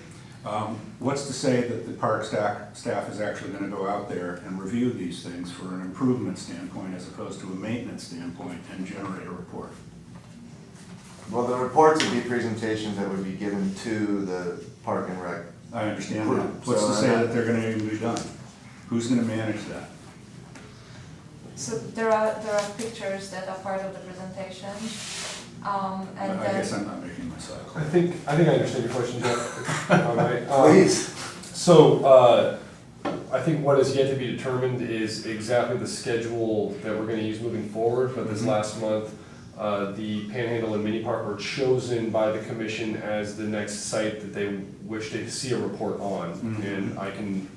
What's to say that the park staff is actually going to go out there and review these things for an improvement standpoint as opposed to a maintenance standpoint and generate a report? Well, the reports would be presentations that would be given to the Park and Rec. I understand Group. that. What's So, to say that they're going to even be done? Who's going to manage that? So there are pictures that are part of the presentation, and I then. guess I'm not making myself I clear. think I understand your question, Jeff. All right. Please. So, I think what is yet to be determined is exactly the schedule that we're gonna use moving forward, but this Mhm. last month, the Panhandle and Mini Park were chosen by the commission as the next site that they wish to see a report on. Mhm. And I can,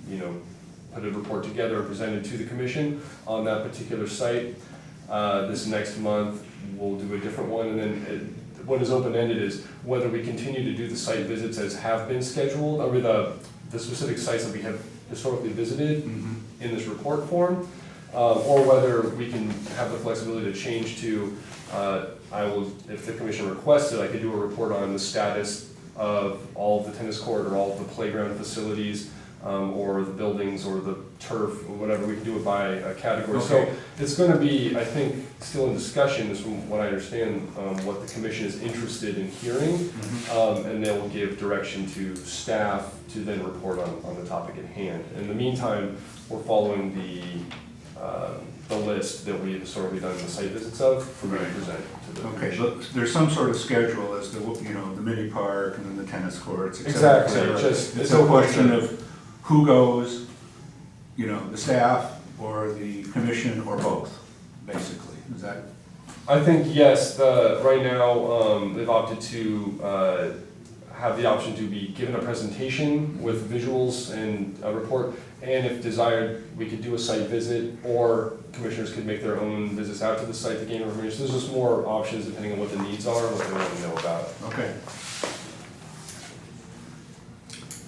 put a report together and present it to the commission on that particular site. This next month, we'll do a different one, and then what is open-ended is whether we continue to do the site visits as have been scheduled, or the specific sites that we have historically visited Mhm. in this report form, or whether we can have the flexibility to change to, if the commission requests it, I could do a report on the status of all of the tennis court or all of the playground facilities, or the buildings or the turf, or whatever, we can do it by a category. So Okay. it's gonna be, I think, still in discussion, is from what I understand, what the commission is interested in hearing. Mhm. And they will give direction to staff to then report on the topic at hand. In the meantime, we're following the list that we have historically done the site visits of for me to Right. present to the Okay, commission. but there's some sort of schedule as to, the mini park and then the tennis courts, et cetera, et Exactly, cetera. just- It's it's a open question to- of who goes, the staff or the commission or both, basically. Is that? I think, yes, right now, they've opted to have the option to be given a presentation with visuals and a report, and if desired, we could do a site visit, or commissioners could make their own visits out to the site to gain information. So there's just more options depending on what the needs are and what they want to know about it. Okay.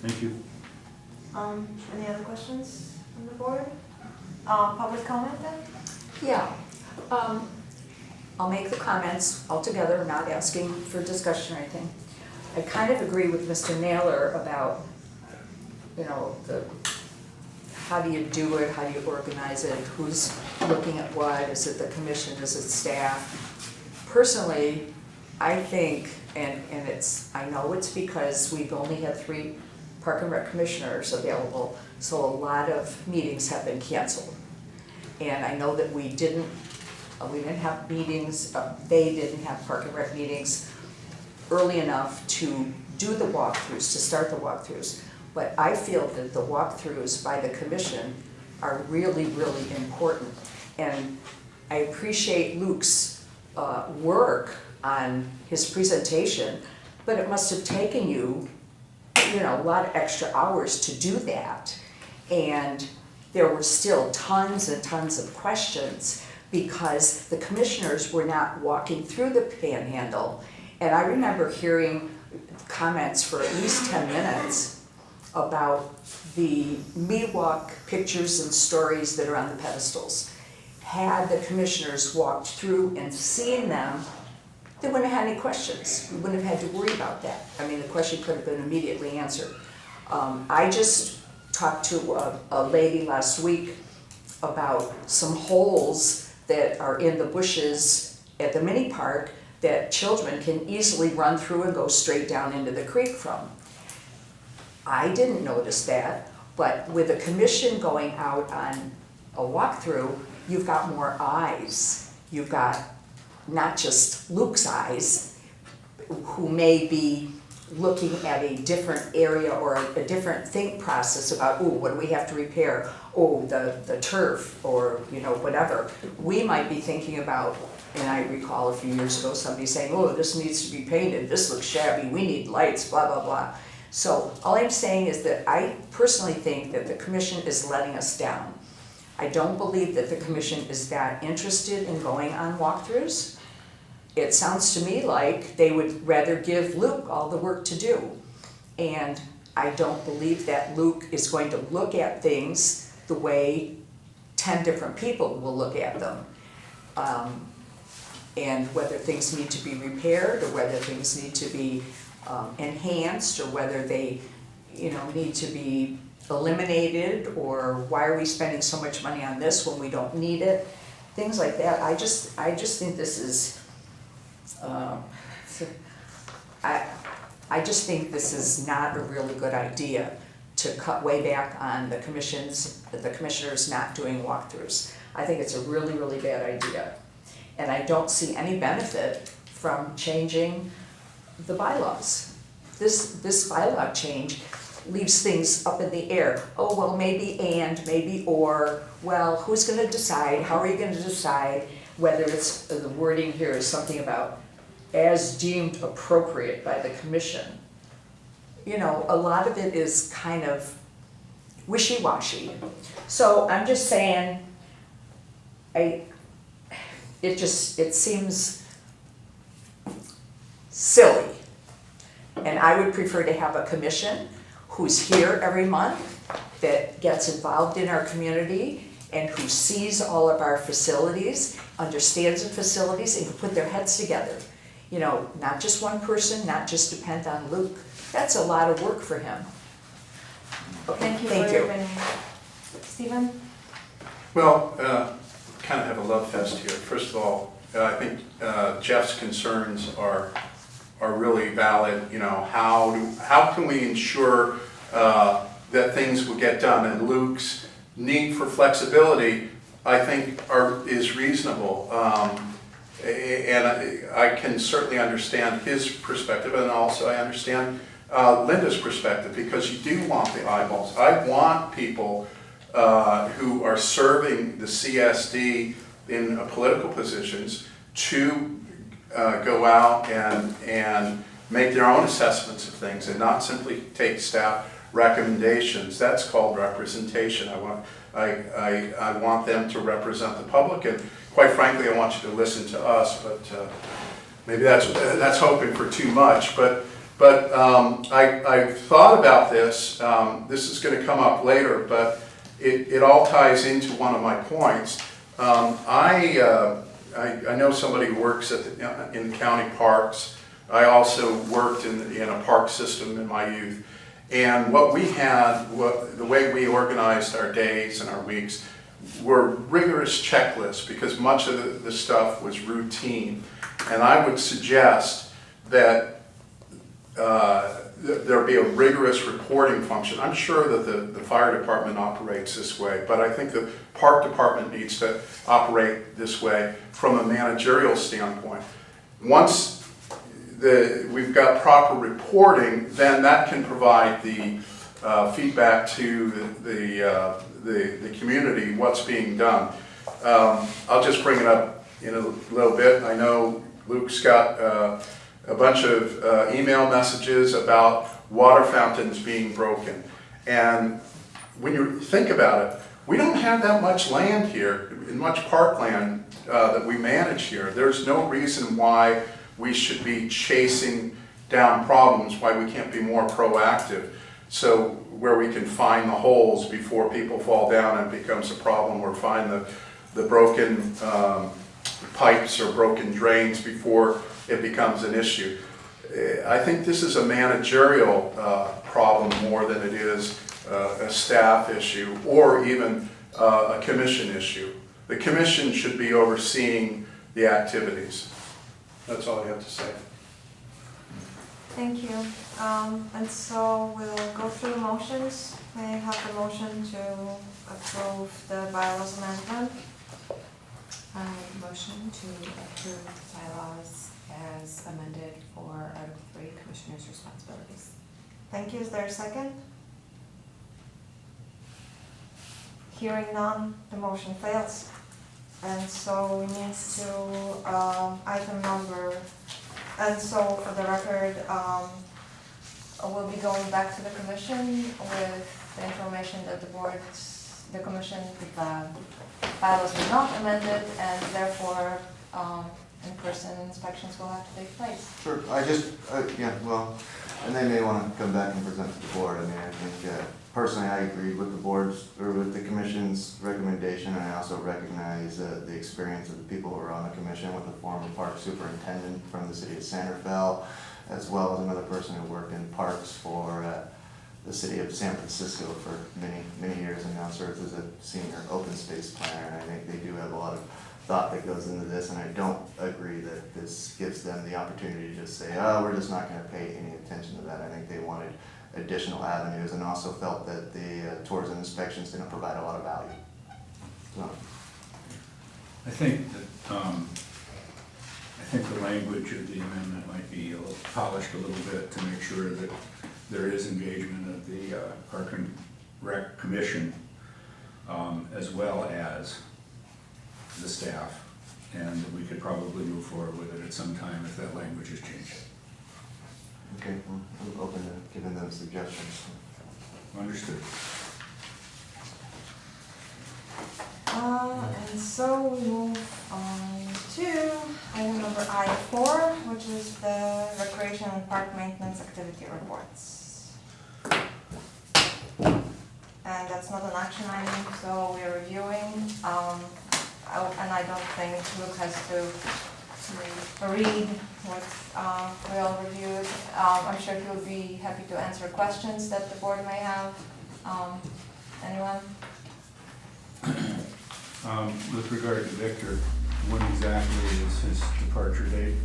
Thank you. Any other questions from the board? Public comment then? Yeah, I'll make the comments altogether, not asking for discussion or anything. I kind of agree with Mr. Naylor about, how do you do it, how do you organize it, who's looking at what, is it the commission, is it staff? Personally, I think, and I know it's because we've only had 3 Park and Rec commissioners available, so a lot of meetings have been canceled. And I know that we didn't have meetings, they didn't have Park and Rec meetings early enough to do the walkthroughs, to start the walkthroughs. But I feel that the walkthroughs by the commission are really, really important. And I appreciate Luke's work on his presentation, but it must have taken you, a lot of extra hours to do that. And there were still tons and tons of questions because the commissioners were not walking through the panhandle. And I remember hearing comments for at least 10 minutes about the Miwok pictures and stories that are on the pedestals. Had the commissioners walked through and seen them, they wouldn't have had any questions. We wouldn't have had to worry about that. I mean, the question could have been immediately answered. I just talked to a lady last week about some holes that are in the bushes at the mini park that children can easily run through and go straight down into the creek from. I didn't notice that, but with the commission going out on a walkthrough, you've got more eyes. You've got not just Luke's eyes, who may be looking at a different area or a different think process about, what do we have to repair? The turf, or whatever. We might be thinking about, and I recall a few years ago somebody saying, this needs to be painted, this looks shabby, we need lights, blah, blah, blah. So all I'm saying is that I personally think that the commission is letting us down. I don't believe that the commission is that interested in going on walkthroughs. It sounds to me like they would rather give Luke all the work to do. And I don't believe that Luke is going to look at things the way 10 different people will look at them. And whether things need to be repaired, or whether things need to be enhanced, or whether they need to be eliminated, or why are we spending so much money on this when we don't need it, things like that. I just think this is I just think this is not a really good idea to cut way back on the commissioners not doing walkthroughs. I think it's a really, really bad idea. And I don't see any benefit from changing the bylaws. This bylaw change leaves things up in the air. Maybe and, maybe or. Well, who's gonna decide? How are you gonna decide whether it's, the wording here is something about as deemed appropriate by the commission? A lot of it is kind of wishy-washy. So I'm just saying, it seems silly. And I would prefer to have a commission who's here every month, that gets involved in our community, and who sees all of our facilities, understands the facilities, and can put their heads together. Not just one person, not just depend on Luke. That's a lot of work for him. Okay, Thank you for your opinion. Stephen? Well, kind of have a love fest here. First of all, I think Jeff's concerns are really valid. How can we ensure that things will get done? And Luke's need for flexibility, I think, is reasonable. And I can certainly understand his perspective, and also I understand Linda's perspective, because you do want the eyeballs. I want people who are serving the CSD in political positions to go out and make their own assessments of things, and not simply take staff recommendations. That's called representation. I want them to represent the public, and quite frankly, I want you to listen to us. But maybe that's hoping for too much. But I've thought about this. This is going to come up later, but it all ties into one of my points. I know somebody who works in county parks. I also worked in a park system in my youth. And what we had, the way we organized our days and our weeks were rigorous checklists because much of the stuff was routine. And I would suggest that there be a rigorous reporting function. I'm sure that the fire department operates this way, but I think the park department needs to operate this way from a managerial standpoint. Once we've got proper reporting, then that can provide the feedback to the community, what's being done. I'll just bring it up in a little bit. I know Luke's got a bunch of email messages about water fountains being broken. And when you think about it, we don't have that much land here, much parkland that we manage here. There's no reason why we should be chasing down problems, why we can't be more proactive. So where we can find the holes before people fall down and it becomes a problem, or find the broken pipes or broken drains before it becomes an issue. I think this is a managerial problem more than it is a staff issue or even a commission issue. The commission should be overseeing the activities. That's all I have to say. Thank you. And so we'll go through the motions. May I have the motion to approve the bylaws amendment? Motion to approve the bylaws as amended for Article 3, Commissioners' Responsibilities. Thank you. Is there a second? Hearing none, the motion fails. And so we need to, item number, and so for the record, we'll be going back to the commission with the information that the commission, the bylaws were not amended, and therefore, in-person inspections will have to take place. Sure, yeah, well, and they may want to come back and present to the board. I mean, I think, personally, I agree with the board's, or with the commission's recommendation, and I also recognize the experience of the people who are on the commission, with the former park superintendent from the city of Santa Fe, as well as another person who worked in parks for the city of San Francisco for many, many years, and now serves as a senior open space planner, and I think they do have a lot of thought that goes into this, and I don't agree that this gives them the opportunity to just say, oh, we're just not going to pay any attention to that. I think they wanted additional avenues, and also felt that the tours and inspections didn't provide a lot of value. So. I think that the language of the amendment might be polished a little bit to make sure that there is engagement of the Park and Rec Commission, as well as the staff, and we could probably move forward with it at some time if that language is changed. Okay, well, I'm open to giving them suggestions. Understood. And so we move on to item number I4, which is the recreation and park maintenance activity reports. And that's not an action item, so we're reviewing. And I don't think Luke has to read what we all reviewed. I'm sure he'll be happy to answer questions that the board may have. Anyone? With regard to Victor, when exactly is his departure date?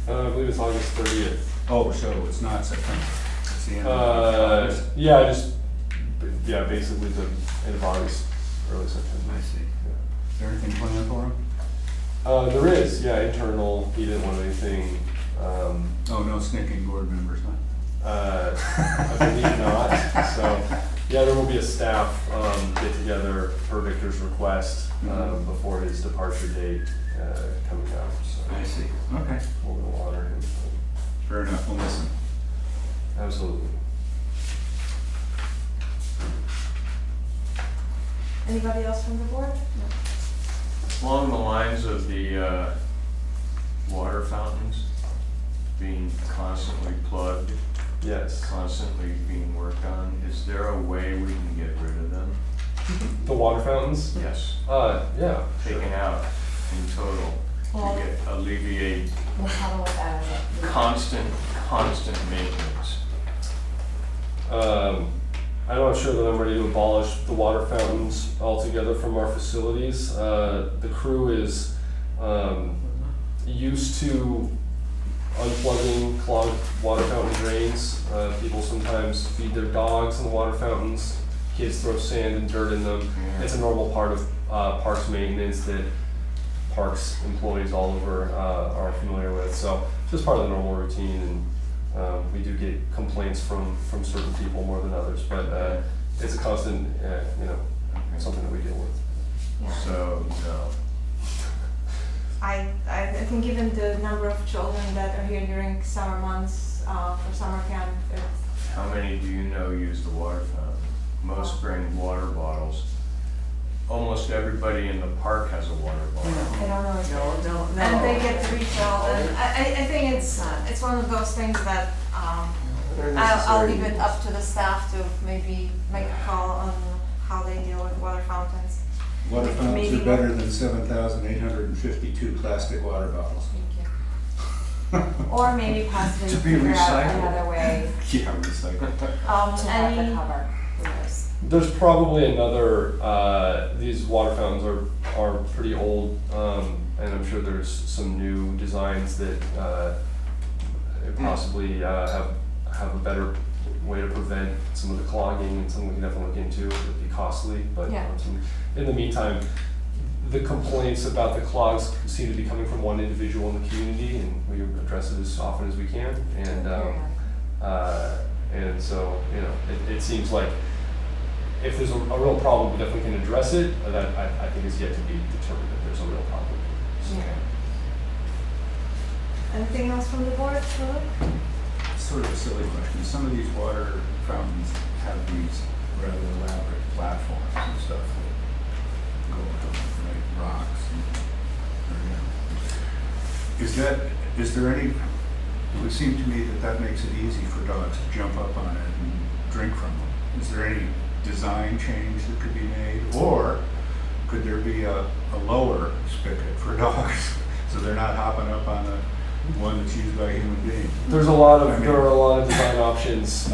I believe it's August 30th. Oh, so it's not September, it's the end of August? Yeah, basically the end of August, early September. I see. Yeah. Is there anything planned for him? There is, yeah, internal. He didn't want anything. Oh, no snicking board members, huh? I believe not. So, yeah, there will be a staff get together per Victor's request before his departure date coming up. So I see. Okay. We'll honor him. Fair enough. We'll listen. Absolutely. Anybody else from the board? No. Along the lines of the water fountains being constantly plugged, Yes. constantly being worked on, is there a way we can get rid of them? The water fountains? Yes, Yeah. taken out in total Well- to get alleviate We'll have a look at it. constant maintenance. I'm not sure that I'm ready to abolish the water fountains altogether from our facilities. The crew is used to unplugging clogged water fountain drains. People sometimes feed their dogs in the water fountains. Kids throw sand and dirt in them. It's a normal part of parks maintenance that parks employees all over are familiar with. So it's just part of the normal routine, and we do get complaints from certain people more than others, but it's a constant, something that we deal with. So, no. I think given the number of children that are here during summer months for summer camp, it's, How many do you know use the water fountain? Most bring water bottles. Almost everybody in the park has a water bottle. I don't know. If No. and they get refilled, and I think it's one of those things that I'll leave it up to the staff to maybe make a call on how they deal with water fountains. Water fountains Maybe are better than 7,852 plastic water bottles. Or maybe possibly To be figure out recycled. another way. Yeah, recycled. To have the Any, cover, who knows? There's probably another, these water fountains are pretty old, and I'm sure there's some new designs that possibly have a better way to prevent some of the clogging, and something we can definitely look into. It would be costly, but Yeah. in the meantime, the complaints about the clogs seem to be coming from one individual in the community, and we address it as often as we can. And so, it seems like if there's a real problem, we definitely can address it. That I think is yet to be determined if there's a real problem. So, Yeah. Anything else from the board, Philip? Sort of a silly question. Some of these water fountains have these rather elaborate platforms and stuff that go on, like rocks and, is there any, it would seem to me that makes it easy for dogs to jump up on it and drink from them. Is there any design change that could be made? Or could there be a lower spigot for dogs so they're not hopping up on the one that's used by human beings? there are a lot of design options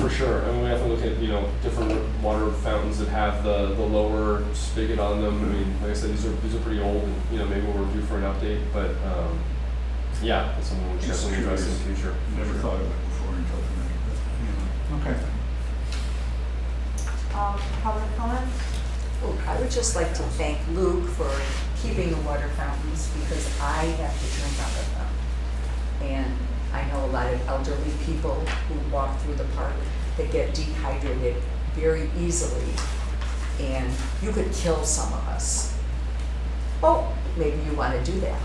for sure, and we have to look at different water fountains that have the lower spigot on them. I mean, like I said, these are pretty old, and maybe we're due for an update, but yeah, that's something we should Just definitely address in the future. Never thought of it before until tonight, but, okay. Public comment? Oh, I would just like to thank Luke for keeping the water fountains, because I have to drink out of them. And I know a lot of elderly people who walk through the park that get dehydrated very easily, and you could kill some of us. Oh, maybe you want to do that.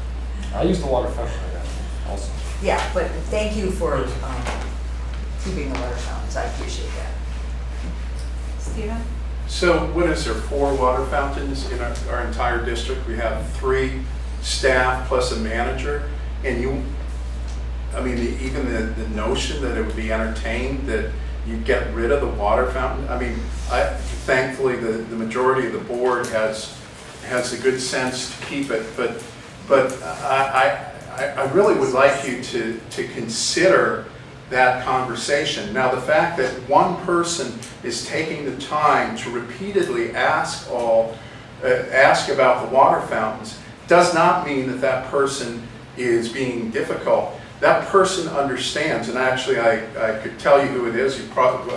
I use the water fountain also. Yeah, but thank you for keeping the water fountains, I appreciate that. Stephen? So what is there, 4 water fountains in our entire district? We have 3 staff plus a manager, and even the notion that it would be entertained that you get rid of the water fountain. I mean, thankfully the majority of the board has a good sense to keep it, but I really would like you to consider that conversation. Now, the fact that one person is taking the time to repeatedly ask about the water fountains does not mean that person is being difficult. That person understands, and actually I could tell you who it is. You probably,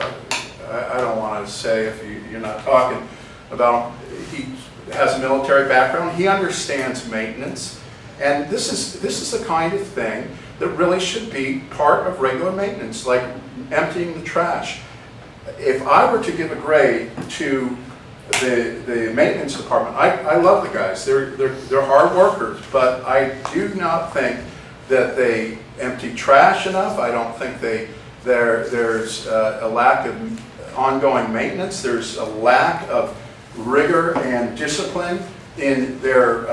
I don't want to say if you're not talking about, he has a military background. He understands maintenance, and this is the kind of thing that really should be part of regular maintenance, like emptying the trash. If I were to give a grade to the maintenance department, I love the guys. They're hard workers, but I do not think that they empty trash enough. I don't think there's a lack of ongoing maintenance. There's a lack of rigor and discipline in their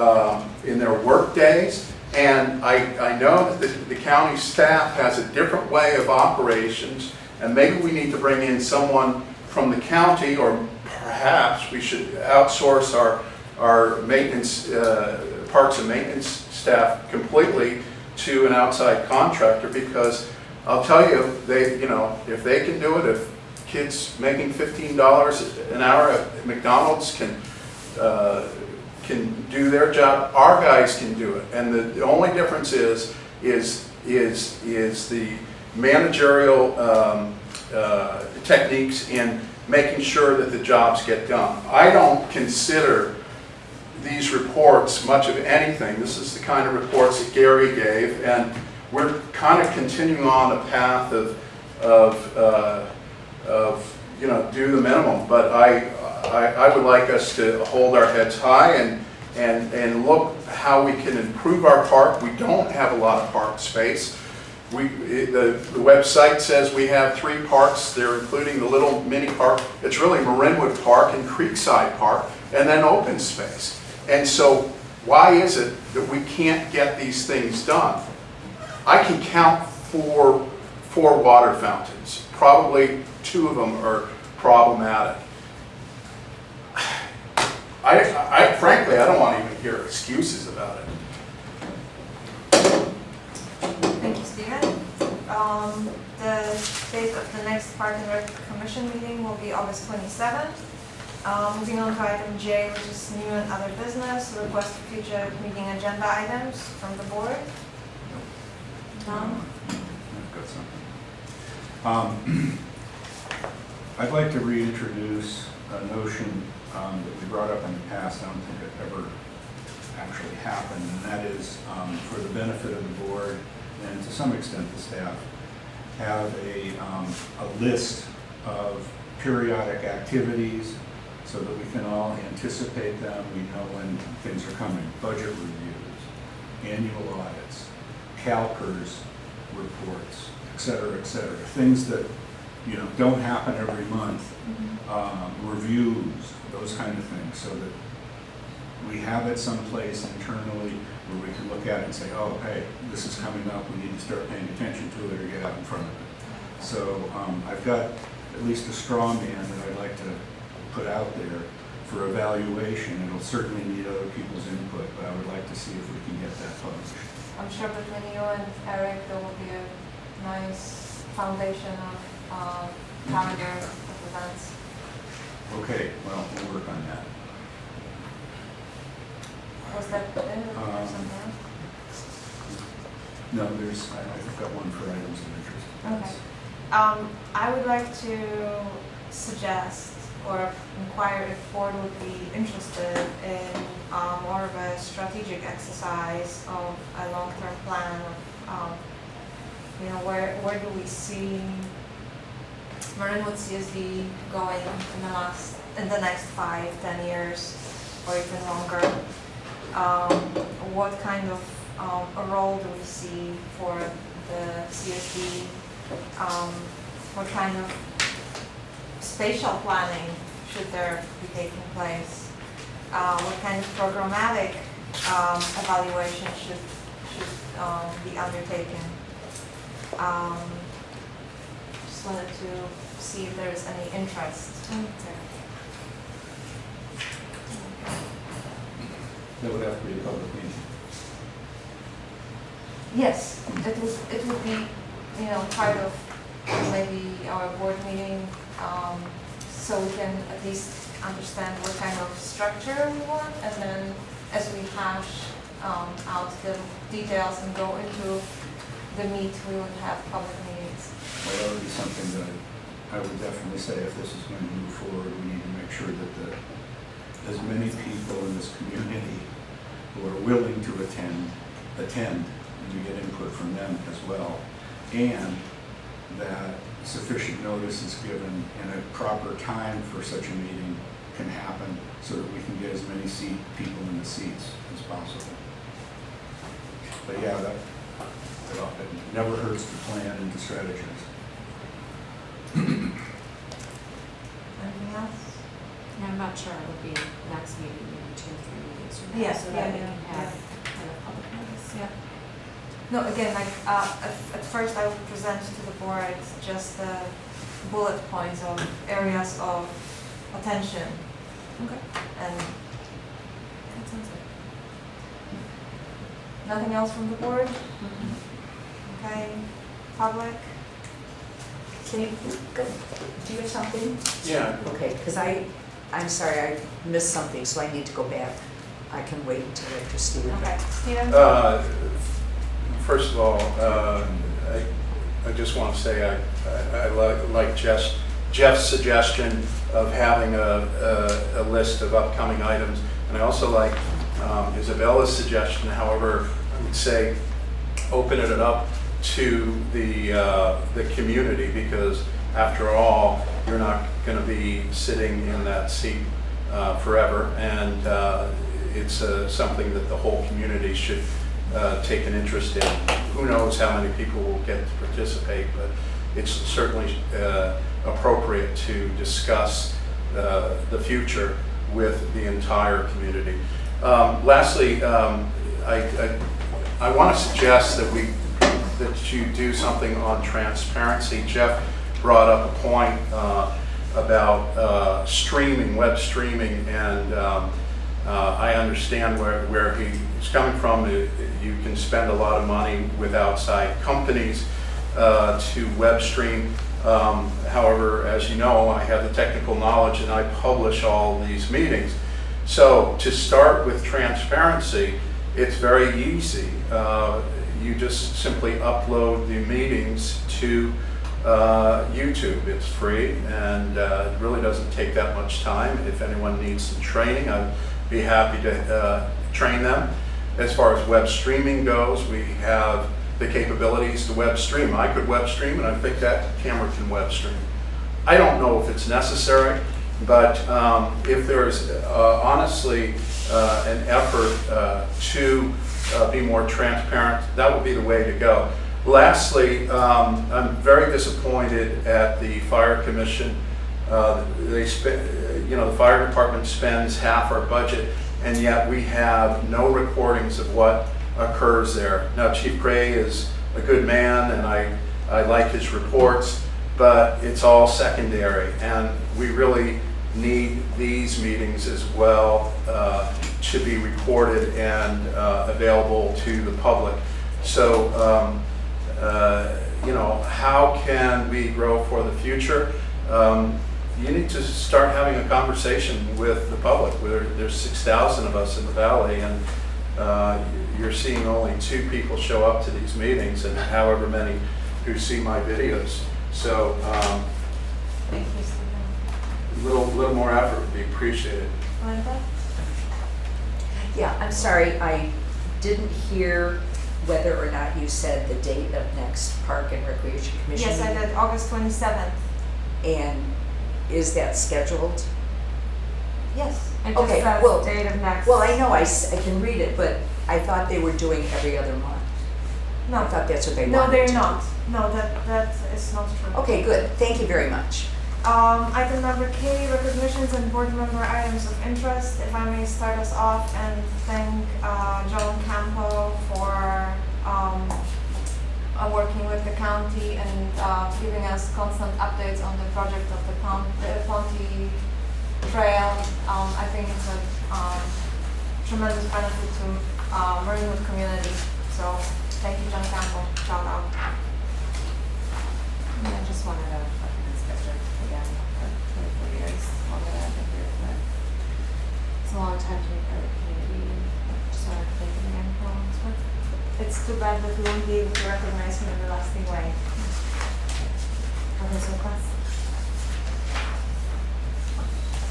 work days. And I know that the county staff has a different way of operations, and maybe we need to bring in someone from the county, or perhaps we should outsource our maintenance, parks and maintenance staff completely to an outside contractor, because I'll tell you, if they can do it, if kids making $15 an hour at McDonald's can do their job. Our guys can do it, and the only difference is the managerial techniques in making sure that the jobs get done. I don't consider these reports much of anything. This is the kind of reports that Gary gave, and we're kind of continuing on a path of you know, do the minimum. But I would like us to hold our heads high and look how we can improve our park. We don't have a lot of park space. The website says we have 3 parks. They're including the little mini park. It's really Marinwood Park and Creekside Park, and then open space. And so why is it that we can't get these things done? I can count 4 water fountains. Probably 2 of them are problematic. Frankly, I don't want to even hear excuses about it. Thank you, Stephen. The date of the next Park and Rec Commission meeting will be August 27th. Moving on to item J, which is new and other business, request for future meeting agenda items from the board. Tom? I've got something. I'd like to reintroduce a notion that we brought up in the past. I don't think it ever actually happened, and that is for the benefit of the board and to some extent the staff, have a list of periodic activities so that we can all anticipate them. We know when things are coming. Budget reviews, annual audits, CalPERS reports, et cetera, things that, you know, don't happen every month, reviews, those kind of things, so that we have it someplace internally where we can look at it and say, oh, hey, this is coming up, we need to start paying attention to it or get out in front of it. So I've got at least a straw man that I'd like to put out there for evaluation. It'll certainly need other people's input, but I would like to see if we can get that published. I'm sure between you and Eric, there will be a nice foundation of calendar of events. Okay, well, we'll work on that. Was that it or something? No, I've got one for items of interest. Okay. I would like to suggest or inquire if board would be interested in more of a strategic exercise of a long-term plan of, you know, where do we see Marinwood CSD going in the next 5-10 years or even longer? What kind of a role do we see for the CSD? What kind of spatial planning should there be taking place? What kind of programmatic evaluation should be undertaken? Just wanted to see if there is any interest. That would have to be a public meeting. Yes, it would be, you know, part of maybe our board meeting, so we can at least understand what kind of structure we want, and then as we hash out the details and go into the meat, we would have public meetings. Well, that would be something that I would definitely say, if this is going to move forward, we need to make sure that as many people in this community who are willing to attend, and we get input from them as well, and that sufficient notice is given and a proper time for such a meeting can happen so that we can get as many people in the seats as possible. But yeah, it never hurts to plan and to strategize. Anything else? And I'm not sure it would be next meeting, maybe 2 or 3 meetings from now, Yeah, so yeah, that we yeah, can have kind of public notice. Yeah. No, again, like, at first I would present to the board just the bullet points of areas of attention. Okay. And That sounds good. nothing else from the board? Okay, public? Can you go, do you have something? Yeah. Okay, because I'm sorry, I missed something, so I need to go back. I can wait until after Stephen. Okay, Stephen? First of all, I just want to say I like Jeff's suggestion of having a list of upcoming items, and I also like Isabella's suggestion. However, I would say open it up to the community, because after all, you're not going to be sitting in that seat forever, and it's something that the whole community should take an interest in. Who knows how many people will get to participate, but it's certainly appropriate to discuss the future with the entire community. Lastly, I want to suggest that you do something on transparency. Jeff brought up a point about streaming, web streaming, and I understand where he's coming from. You can spend a lot of money with outside companies to web stream. However, as you know, I have the technical knowledge and I publish all these meetings. So to start with transparency, it's very easy. You just simply upload the meetings to YouTube. It's free, and it really doesn't take that much time. If anyone needs some training, I'd be happy to train them. As far as web streaming goes, we have the capabilities to web stream. I could web stream, and I think that camera can web stream. I don't know if it's necessary, but if there's honestly an effort to be more transparent, that would be the way to go. Lastly, I'm very disappointed at the Fire Commission. The fire department spends half our budget, and yet we have no recordings of what occurs there. Now, Chief Gray is a good man, and I like his reports, but it's all secondary, and we really need these meetings as well to be recorded and available to the public. So, how can we grow for the future? You need to start having a conversation with the public. There's 6,000 of us in the valley, and you're seeing only 2 people show up to these meetings, and however many who see my videos. So Thank you, Stephen. a little more effort would be appreciated. Linda? Yeah, I'm sorry, I didn't hear whether or not you said the date of next Park and Recreation Commission Yes, I meeting. did, August 27th. And is that scheduled? Yes. It Okay, just says well- date of next. Well, I know I can read it, but I thought they were doing every other month. I No, thought that's what they wanted no, they're to do. not. No, that is not true. Okay, good. Thank you very much. Item number K, recognitions and board member items of interest. If I may start us off and thank Joan Campo for working with the county and giving us constant updates on the project of the Ponte Trail. I think it's a tremendous benefit to Marinwood community. So thank you, Joan Campo. Shout out. And I just wanted to recognize Victor again for 24 years, longer than I've been here, but it's a long time to be part of the community, and just wanted to thank him again for all his work. It's too bad that we won't be able to recognize him in a lasting way. For his request.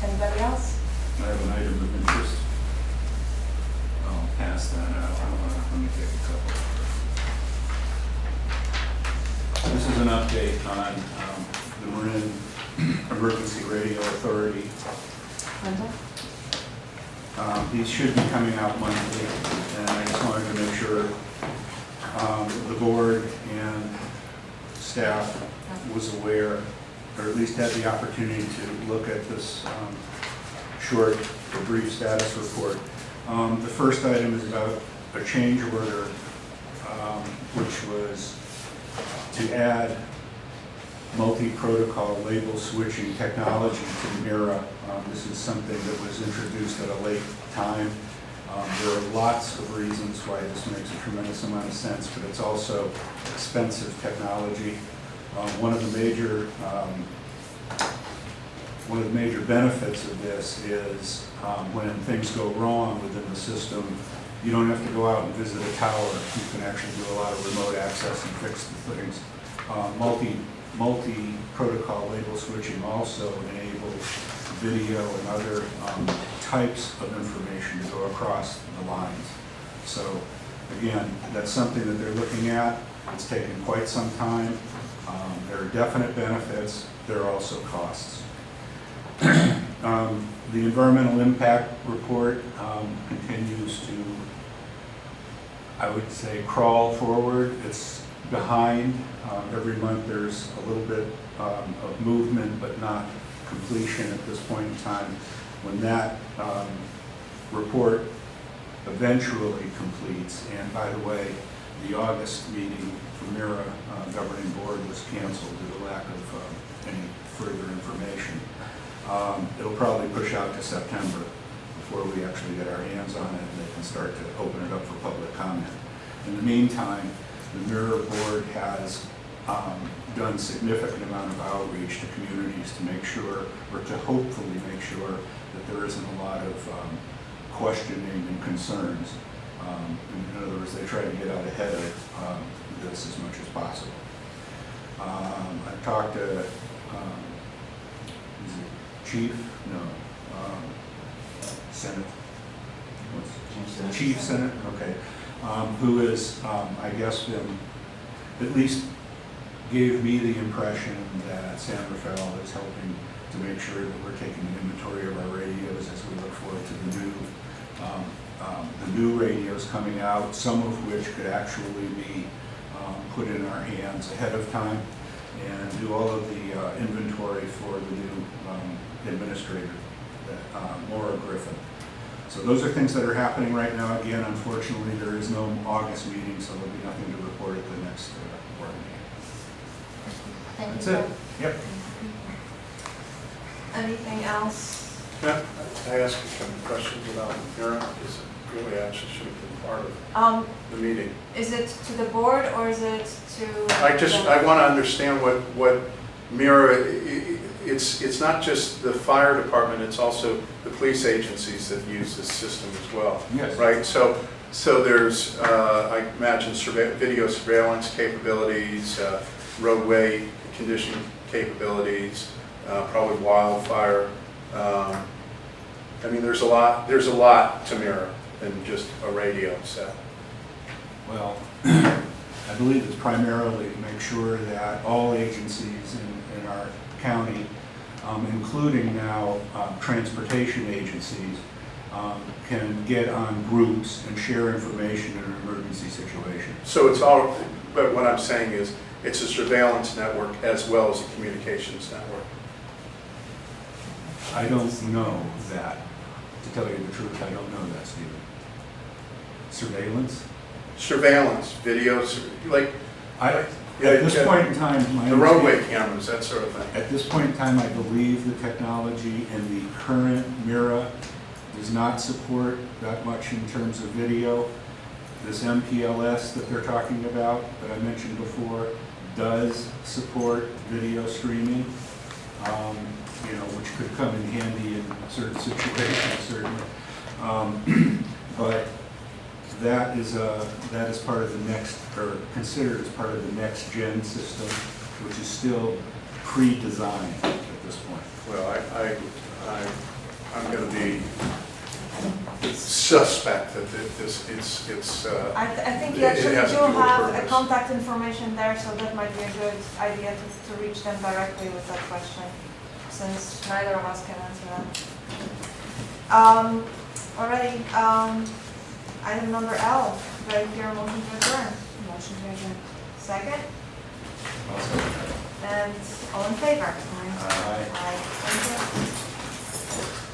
Anybody else? I have an item of interest. I'll pass that out. Let me take a couple. This is an update on the Marin Emergency Radio Authority. Linda? These should be coming out monthly, and I just wanted to make sure the board and staff was aware, or at least had the opportunity to look at this short or brief status report. The first item is about a change order, which was to add multi-protocol label switching technology to MIRA. This is something that was introduced at a late time. There are lots of reasons why this makes a tremendous amount of sense, but it's also expensive technology. One of the major benefits of this is when things go wrong within the system, you don't have to go out and visit a tower. You can actually do a lot of remote access and fix the things. Multi-protocol label switching also enables video and other types of information to go across the lines. So again, that's something that they're looking at. It's taken quite some time. There are definite benefits. There are also costs. The environmental impact report continues to, I would say, crawl forward. It's behind. Every month there's a little bit of movement, but not completion at this point in time. When that report eventually completes, and by the way, the August meeting for MIRA governing board was canceled due to lack of any further information. It'll probably push out to September before we actually get our hands on it and they can start to open it up for public comment. In the meantime, the MIRA board has done significant amount of outreach to communities to make sure, or to hopefully make sure, that there isn't a lot of questioning and concerns. In other words, they try to get out ahead of this as much as possible. I talked to Chief? No. Senate? Chief Senate? Okay. Who is, I guess, been, at least gave me the impression that San Rafael is helping to make sure that we're taking an inventory of our radios as we look forward to the new radios coming out, some of which could actually be put in our hands ahead of time, and do all of the inventory for the new administrator, Laura Griffin. So those are things that are happening right now. Again, unfortunately, there is no August meeting, so there'll be nothing to report at the next board meeting. That's it. Yep. Anything else? Can I ask you some questions about MIRA? Because it really actually should have been part of the meeting. Is it to the board or is it to? I want to understand what MIRA, it's not just the fire department, it's also the police agencies that use this system as well. Yes. Right? So there's, I imagine, video surveillance capabilities, roadway condition capabilities, probably wildfire. I mean, there's a lot to MIRA than just a radio set. Well, I believe it's primarily to make sure that all agencies in our county, including now transportation agencies, can get on groups and share information in an emergency situation. So it's all, but what I'm saying is, it's a surveillance network as well as a communications network. I don't know that. To tell you the truth, I don't know that, Stephen. Surveillance? Surveillance, videos, like At this point in time, the roadway cameras, that sort of thing. At this point in time, I believe the technology in the current MIRA does not support that much in terms of video. This MPLS that they're talking about, that I mentioned before, does support video streaming, which could come in handy in certain situations, certainly. But that is part of the next, or considered as part of the next gen system, which is still pre-designed at this point. Well, I'm going to be suspect that it's. I think you it actually has a do dual have a purpose. contact information there, so that might be a good idea to reach them directly with that question, since neither of us can answer that. Already, item number L, do I hear a motion to adjourn? Motion to adjourn. Second? And all in favor? Aye. Aye. Thank you.